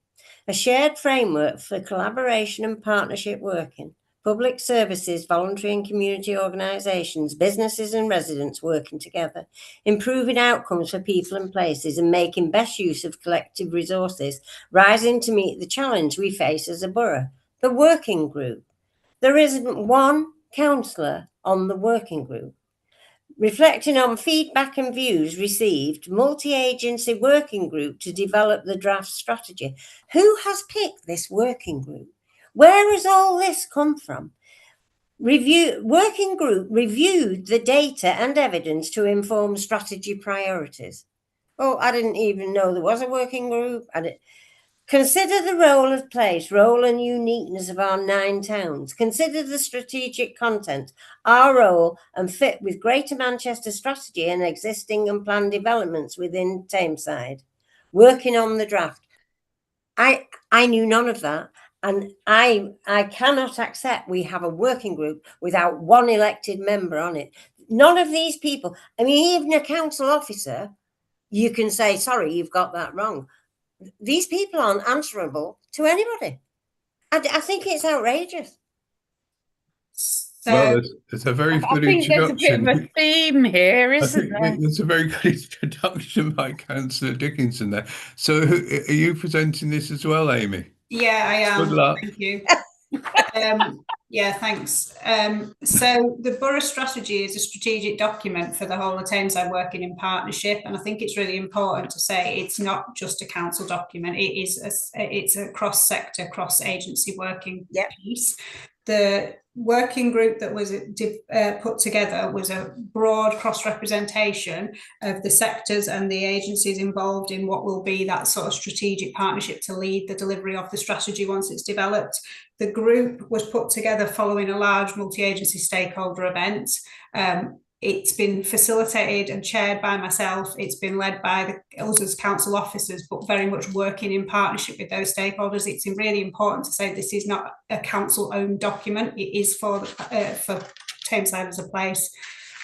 a shared framework for collaboration and partnership working, public services, voluntary and community organisations, businesses and residents working together, improving outcomes for people and places and making best use of collective resources, rising to meet the challenge we face as a borough. The working group. There isn't one councillor on the working group. Reflecting on feedback and views received, multi-agency working group to develop the draft strategy. Who has picked this working group? Where has all this come from? Working group reviewed the data and evidence to inform strategy priorities. Oh, I didn't even know there was a working group. Consider the role and uniqueness of our 9 towns. Consider the strategic content, our role and fit with Greater Manchester strategy and existing and planned developments within Tameside. Working on the draft. I knew none of that. And I cannot accept we have a working group without one elected member on it. None of these people, I mean, even a council officer, you can say, sorry, you've got that wrong. These people aren't answerable to anybody. I think it's outrageous. So, well, it's a very good introduction. There's a bit of a theme here, isn't there? It's a very good introduction by Councillor Dickinson there. So are you presenting this as well, Amy? Yeah, I am. Good luck. Thank you. Yeah, thanks. So the borough strategy is a strategic document for the whole of Tameside working in partnership, and I think it's really important to say it's not just a council document. It's a cross-sector, cross-agency working piece. The working group that was put together was a broad cross-representation of the sectors and the agencies involved in what will be that sort of strategic partnership to lead the delivery of the strategy once it's developed. The group was put together following a large multi-agency stakeholder event. It's been facilitated and chaired by myself. It's been led by us as council officers, but very much working in partnership with those stakeholders. It's really important to say this is not a council-owned document. It is for Tameside as a place.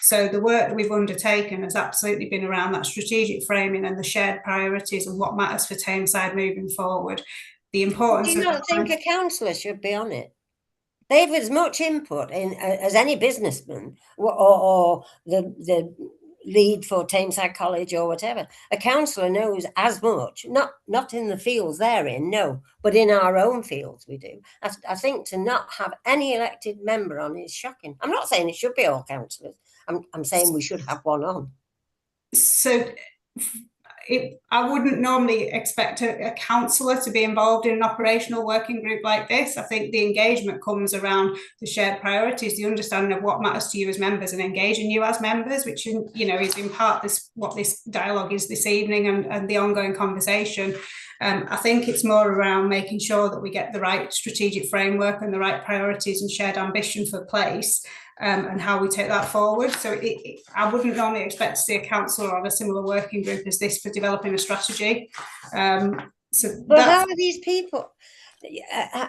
So the work that we've undertaken has absolutely been around that strategic framing and the shared priorities and what matters for Tameside moving forward. The importance. Do you not think a councillor should be on it? They've as much input in as any businessman or the lead for Tameside College or whatever. A councillor knows as much, not in the fields they're in, no, but in our own fields we do. I think to not have any elected member on is shocking. I'm not saying it should be all councillors. I'm saying we should have one on. So I wouldn't normally expect a councillor to be involved in an operational working group like this. I think the engagement comes around the shared priorities, the understanding of what matters to you as members and engaging you as members, which, you know, is in part what this dialogue is this evening and the ongoing conversation. I think it's more around making sure that we get the right strategic framework and the right priorities and shared ambition for place. And how we take that forward. So I wouldn't normally expect to see a councillor on a similar working group as this for developing a strategy. But how are these people?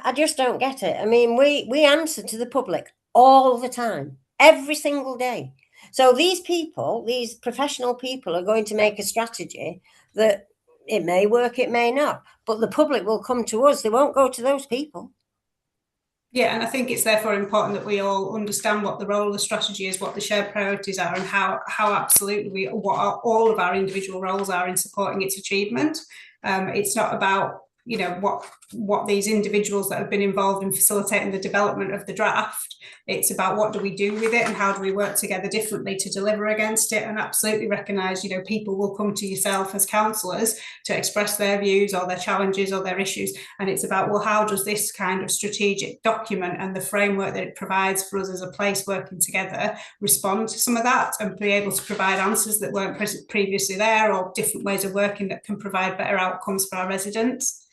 I just don't get it. I mean, we answer to the public all the time, every single day. So these people, these professional people, are going to make a strategy that it may work, it may not, but the public will come to us. They won't go to those people. Yeah, and I think it's therefore important that we all understand what the role of the strategy is, what the shared priorities are, and how absolutely all of our individual roles are in supporting its achievement. It's not about, you know, what these individuals that have been involved in facilitating the development of the draft. It's about what do we do with it and how do we work together differently to deliver against it, and absolutely recognise, you know, people will come to yourself as councillors to express their views or their challenges or their issues, and it's about, well, how does this kind of strategic document and the framework that it provides for us as a place working together respond to some of that and be able to provide answers that weren't previously there, or different ways of working that can provide better outcomes for our residents.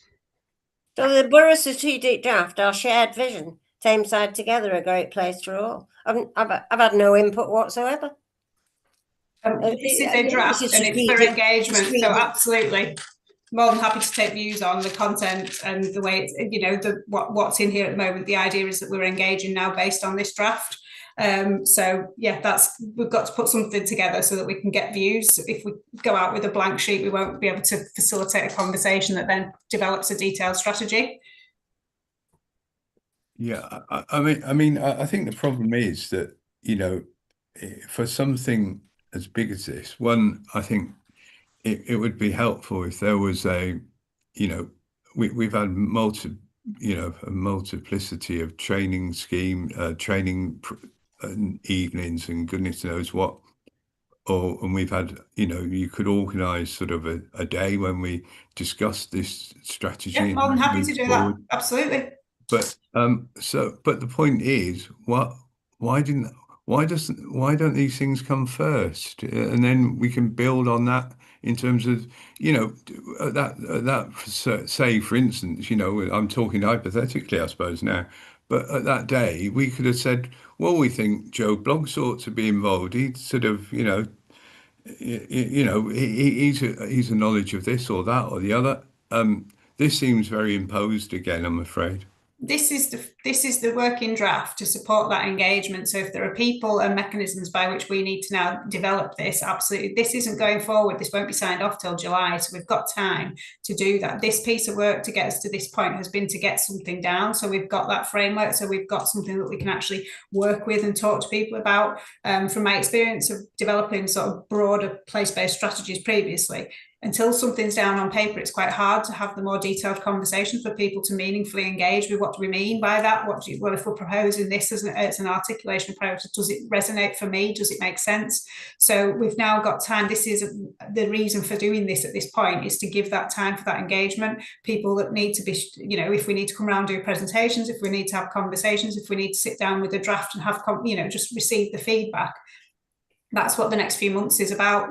So the borough strategic draft, our shared vision, Tameside together, a great place for all. I've had no input whatsoever. This is a draft and it's for engagement, so absolutely more than happy to take views on the content and the way it's, you know, what's in here at the moment. The idea is that we're engaging now based on this draft. So yeah, we've got to put something together so that we can get views. If we go out with a blank sheet, we won't be able to facilitate a conversation that then develops a detailed strategy. Yeah, I mean, I think the problem is that, you know, for something as big as this, I think it would be helpful if there was a, you know, we've had a multiplicity of training scheme, training evenings and goodness knows what, and we've had, you know, you could organise sort of a day when we discuss this strategy. Yeah, more than happy to do that, absolutely. But but the point is, why don't these things come first, and then we can build on that in terms of, you know, that say, for instance, you know, I'm talking hypothetically, I suppose now, but at that day we could have said, well, we think Joe Bloggs ought to be involved. He's sort of, you know, he's a knowledge of this or that or the other. This seems very imposed again, I'm afraid. This is the working draft to support that engagement. So if there are people and mechanisms by which we need to now develop this, absolutely, this isn't going forward. This won't be signed off till July. So we've got time to do that. This piece of work to get us to this point has been to get something down. So we've got that framework. So we've got something that we can actually work with and talk to people about. From my experience of developing sort of broader place-based strategies previously, until something's down on paper, it's quite hard to have the more detailed conversation for people to meaningfully engage with what do we mean by that? Well, if we're proposing this as an articulation of priorities, does it resonate for me? Does it make sense? So we've now got time. This is the reason for doing this at this point, is to give that time for that engagement. People that need to be, you know, if we need to come around and do presentations, if we need to have conversations, if we need to sit down with a draft and have, you know, just receive the feedback. That's what the next few months is about.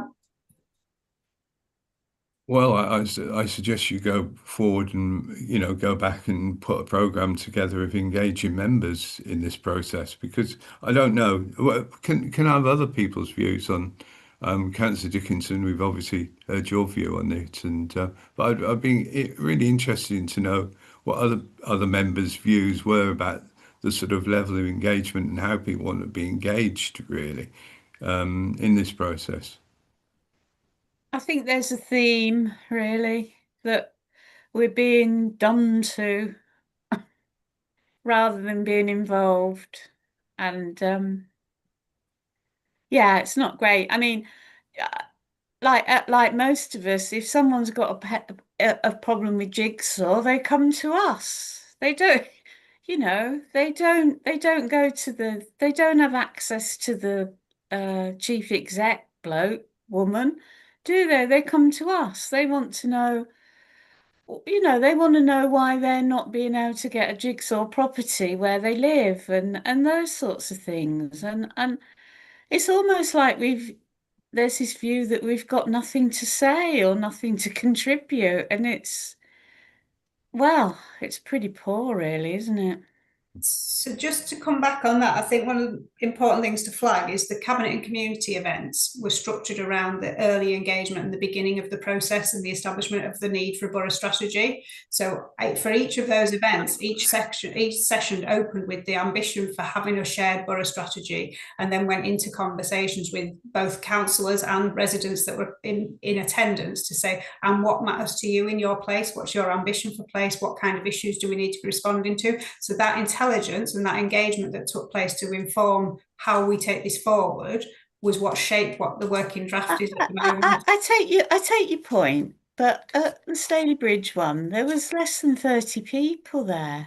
Well, I suggest you go forward and, you know, go back and put a programme together of engaging members in this process, because I don't know, can I have other people's views on Councillor Dickinson? We've obviously heard your view on it, and but I'd be really interested to know what other members' views were about the sort of level of engagement and how people want to be engaged, really, in this process. I think there's a theme, really, that we're being done to rather than being involved. And yeah, it's not great. I mean, like most of us, if someone's got a problem with Jigsaw, they come to us. They don't, you know, they don't go to they don't have access to the chief exec bloke, woman, do they? They come to us. They want to know, you know, they want to know why they're not being able to get a Jigsaw property where they live, and those sorts of things. And it's almost like there's this view that we've got nothing to say or nothing to contribute, and it's pretty poor, really, isn't it? So just to come back on that, I think one of the important things to flag is the cabinet and community events were structured around the early engagement and the beginning of the process and the establishment of the need for a borough strategy. So for each of those events, each session opened with the ambition for having a shared borough strategy, and then went into conversations with both councillors and residents that were in attendance to say, and what matters to you in your place? What's your ambition for place? What kind of issues do we need to be responding to? So that intelligence and that engagement that took place to inform how we take this forward was what shaped what the working draft is at the moment. I take your point, but at the Staley Bridge one, there was less than 30 people there.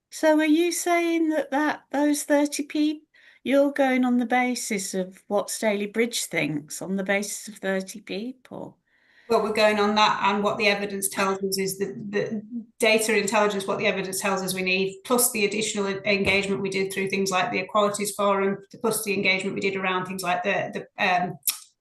So are you saying that those 30 people, you're going on the basis of what Staley Bridge thinks, on the basis of 30 people? Well, we're going on that, and what the evidence tells us is the data intelligence, what the evidence tells us we need, plus the additional engagement we did through things like the Equalities Forum, plus the engagement we did around things like the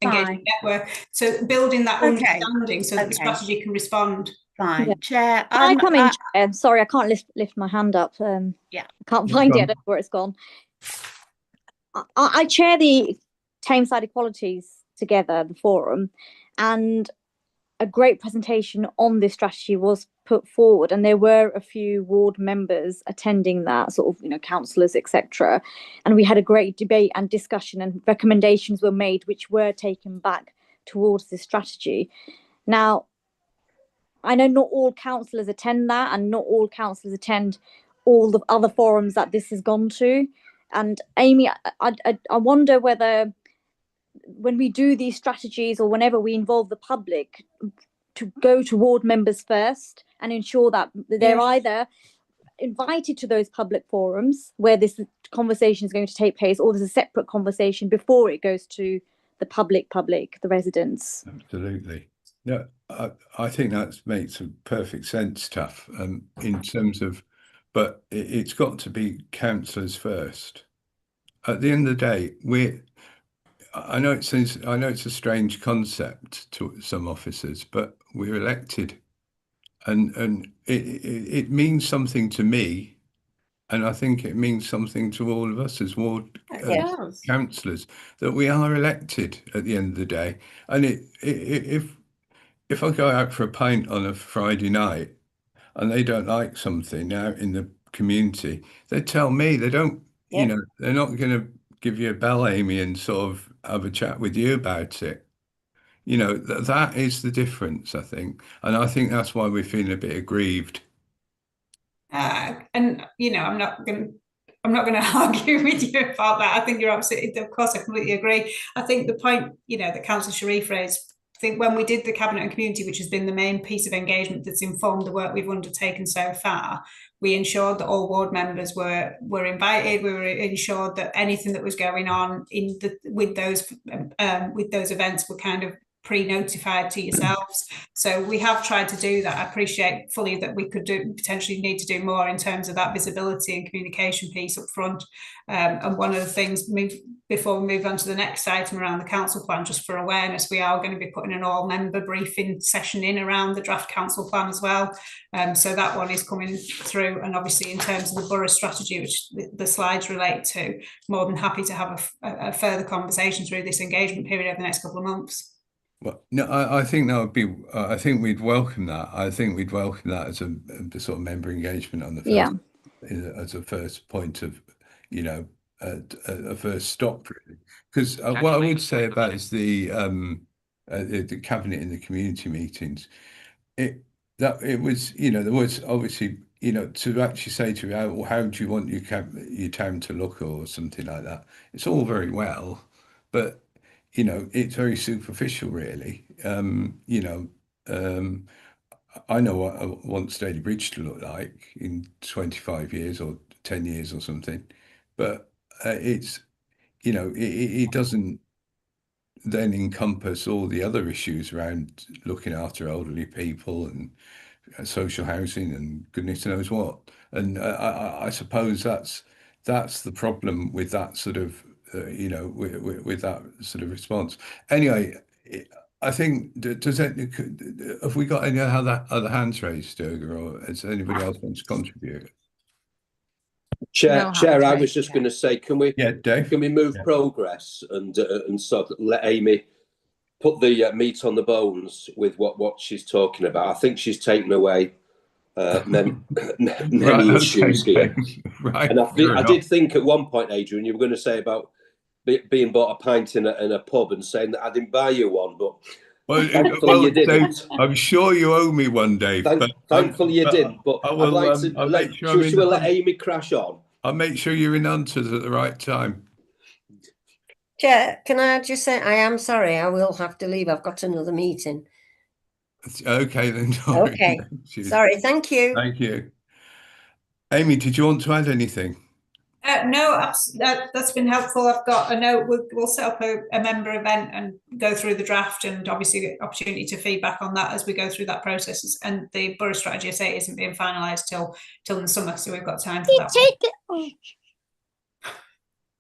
engagement network. So building that understanding so that the strategy can respond. Fine. Yeah. Chair. I come in, Chair? Sorry, I can't lift my hand up. Yeah. I can't find it. I don't know where it's gone. I chair the Tameside Equalities Together, the forum, and a great presentation on this strategy was put forward, and there were a few ward members attending that, sort of, you know, councillors, etc. And we had a great debate and discussion, and recommendations were made which were taken back towards this strategy. Now, I know not all councillors attend that, and not all councillors attend all the other forums that this has gone to. And Amy, I wonder whether, when we do these strategies or whenever we involve the public, to go to ward members first and ensure that they're either invited to those public forums where this conversation is going to take place, or there's a separate conversation before it goes to the public, the residents. Absolutely. No, I think that makes perfect sense, Taff, in terms of, but it's got to be councillors first. At the end of the day, I know it's a strange concept to some officers, but we're elected, and it means something to me, and I think it means something to all of us as ward councillors, that we are elected at the end of the day. And if I go out for a pint on a Friday night and they don't like something out in the community, they tell me. They don't, you know, they're not going to give you a bell, Amy, and sort of have a chat with you about it. You know, that is the difference, I think. And I think that's why we're feeling a bit aggrieved. And, you know, I'm not going to argue with you about that. I think you're absolutely, of course, I completely agree. I think the point, you know, that Councillor Sharif raised think when we did the Cabinet and Community, which has been the main piece of engagement that's informed the work we've undertaken so far, we ensured that all ward members were invited. We were ensured that anything that was going on with those events were kind of pre-notified to yourselves. So we have tried to do that. I appreciate fully that we could potentially need to do more in terms of that visibility and communication piece up front. And one of the things, before we move on to the next item around the council plan, just for awareness, we are going to be putting an all-member briefing session in around the draft council plan as well. So that one is coming through, and obviously in terms of the borough strategy, which the slides relate to, more than happy to have a further conversation through this engagement period over the next couple of months. Well, no, I think that would be. I think we'd welcome that. I think we'd welcome that as a sort of member engagement on the first, as a first point of, a first stop, really. Because what I would say about is the cabinet and the community meetings. It was, there was obviously, to actually say to you, how do you want your town to look or something like that? It's all very well, but it's very superficial, really. I know what I want Staley Bridge to look like in 25 years or 10 years or something, but it's, it doesn't then encompass all the other issues around looking after elderly people and social housing and goodness knows what. And I suppose that's the problem with that sort of, with that sort of response. Anyway, I think, have we got any other hands raised, Durga, or has anybody else want to contribute? Chair, I was just going to say, can we move progress and sort of let Amy put the meat on the bones with what she's talking about? I think she's taken away many issues here. Right. And I did think at one point, Adrian, you were going to say about being bought a pint in a pub and saying that I didn't buy you one, but thankfully you didn't. Dave, I'm sure you owe me one, Dave. Thankfully you didn't. But I'd like to let Amy crash on. I'll make sure you're in answers at the right time. Chair, can I just say I am sorry, I will have to leave. I've got another meeting. Okay then. Okay. Sorry, thank you. Thank you. Amy, did you want to add anything? No, that's been helpful. I've got a note. We'll set up a member event and go through the draft, and obviously get opportunity to feedback on that as we go through that process. And the borough strategy, I say, isn't being finalised till in the summer, so we've got time for that.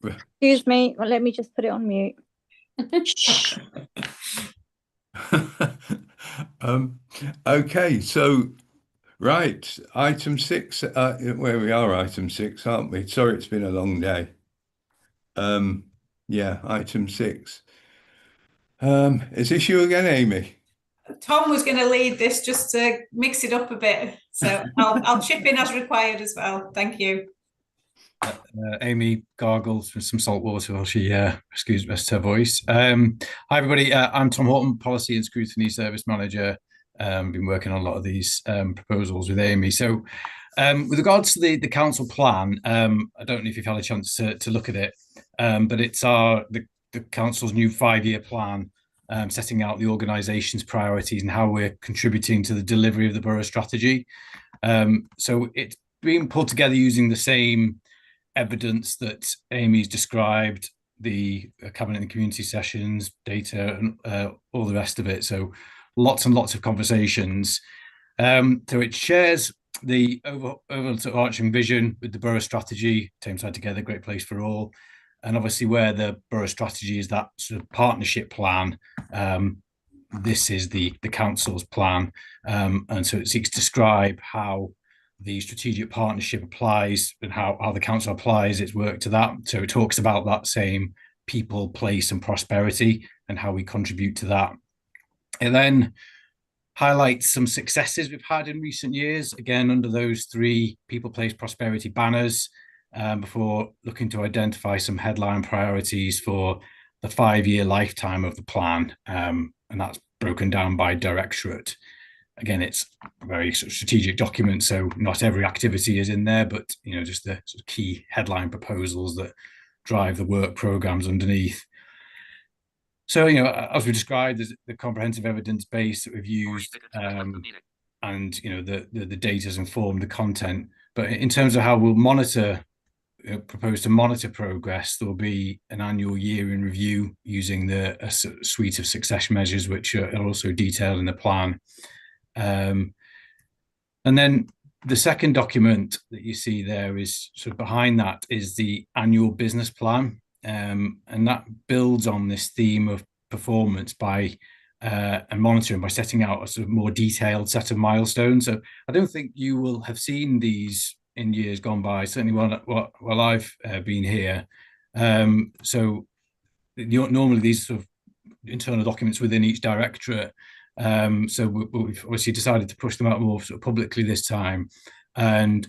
Excuse me. Well, let me just put it on mute. Okay, so right, item 6, where we are, item 6, aren't we? Sorry, it's been a long day. Yeah, item 6. Is this you again, Amy? Tom was going to lead this just to mix it up a bit, so I'll chip in as required as well. Thank you. Amy gargles with some salt water while she rests her voice. Hi everybody, I'm Tom Horton, Policy and Scrutiny Service Manager. Been working on a lot of these proposals with Amy. So with regards to the council plan, I don't know if you've had a chance to look at it, but it's the council's new 5-year plan, setting out the organisation's priorities and how we're contributing to the delivery of the borough strategy. So it's being pulled together using the same evidence that Amy's described, the cabinet and community sessions, data, and all the rest of it. So lots and lots of conversations. So it shares the overarching vision with the borough strategy, Tameside Together, great place for all. And obviously where the borough strategy is that sort of partnership plan, this is the council's plan. And so it seeks to describe how the strategic partnership applies and how the council applies its work to that. So it talks about that same people, place and prosperity and how we contribute to that. And then highlights some successes we've had in recent years, again, under those 3 people, place, prosperity banners, before looking to identify some headline priorities for the 5-year lifetime of the plan. And that's broken down by directorate. Again, it's a very sort of strategic document, so not every activity is in there, but just the sort of key headline proposals that drive the work programs underneath. So, you know, as we described, there's the comprehensive evidence base that we've used, and, you know, the data has informed the content. But in terms of how we'll monitor, propose to monitor progress, there will be an annual year in review using a suite of success measures, which are also detailed in the plan. And then the second document that you see there is sort of behind that is the annual business plan. And that builds on this theme of performance by and monitoring by setting out a sort of more detailed set of milestones. So I don't think you will have seen these in years gone by, certainly while I've been here. So normally these sort of internal documents within each directorate. So we've obviously decided to push them out more sort of publicly this time. And,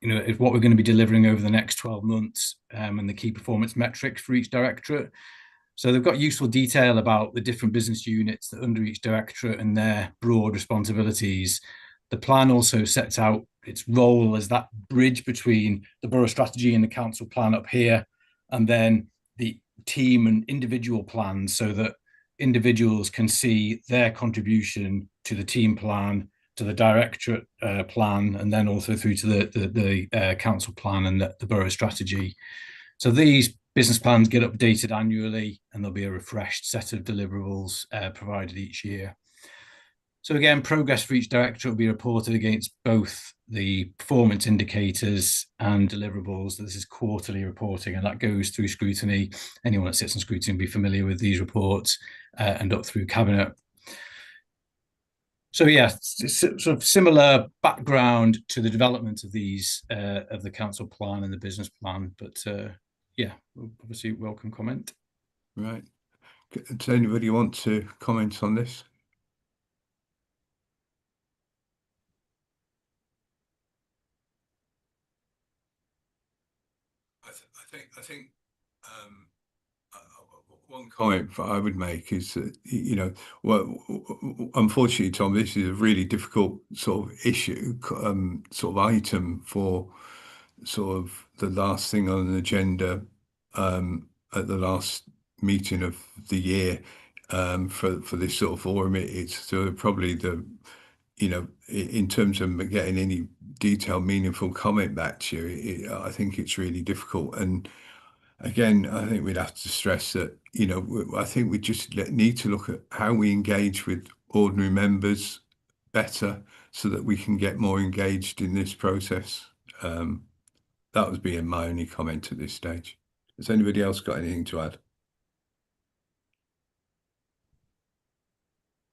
you know, what we're going to be delivering over the next 12 months and the key performance metrics for each directorate. So they've got useful detail about the different business units that under each directorate and their broad responsibilities. The plan also sets out its role as that bridge between the borough strategy and the council plan up here, and then the team and individual plans, so that individuals can see their contribution to the team plan, to the directorate plan, and then also through to the council plan and the borough strategy. So these business plans get updated annually, and there'll be a refreshed set of deliverables provided each year. So again, progress for each directorate will be reported against both the performance indicators and deliverables. This is quarterly reporting, and that goes through scrutiny. Anyone that sits on scrutiny will be familiar with these reports and up through cabinet. So yeah, sort of similar background to the development of these, of the council plan and the business plan, but yeah, obviously welcome comment. Right. Does anybody want to comment on this? I think one comment I would make is that, you know, well, unfortunately, Tom, this is a really difficult sort of issue, sort of item for sort of the last thing on the agenda at the last meeting of the year for this sort of forum. It's sort of probably the, you know, in terms of getting any detailed, meaningful comment back to you, I think it's really difficult. And again, I think we'd have to stress that, you know, I think we just need to look at how we engage with ordinary members better so that we can get more engaged in this process. That was being my only comment at this stage. Has anybody else got anything to add?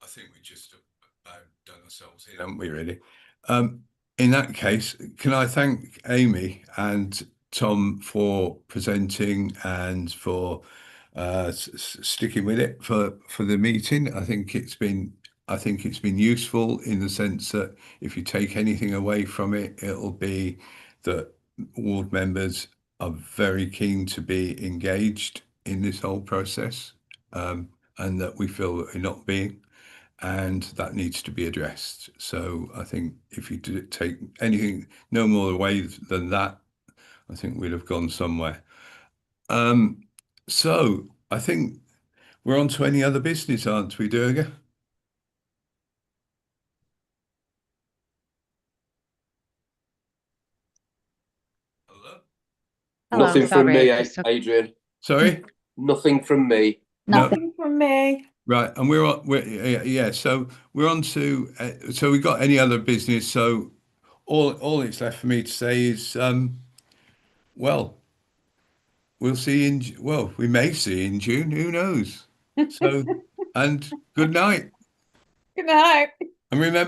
I think we just about done ourselves in, haven't we, really? In that case, can I thank Amy and Tom for presenting and for sticking with it for the meeting. I think it's been useful in the sense that if you take anything away from it, it'll be that ward members are very keen to be engaged in this whole process, and that we feel that they're not being, and that needs to be addressed. So I think if you take anything no more away than that, I think we'd have gone somewhere. So I think we're on to any other business, aren't we, Durga? Hello? Nothing from me, Adrian. Sorry? Nothing from me. Nothing from me. Right, and yeah. So we're on to. So we got any other business? So all it's left for me to say is, well, we'll see we may see in June. Who knows? So, and good night. Good night. And remember.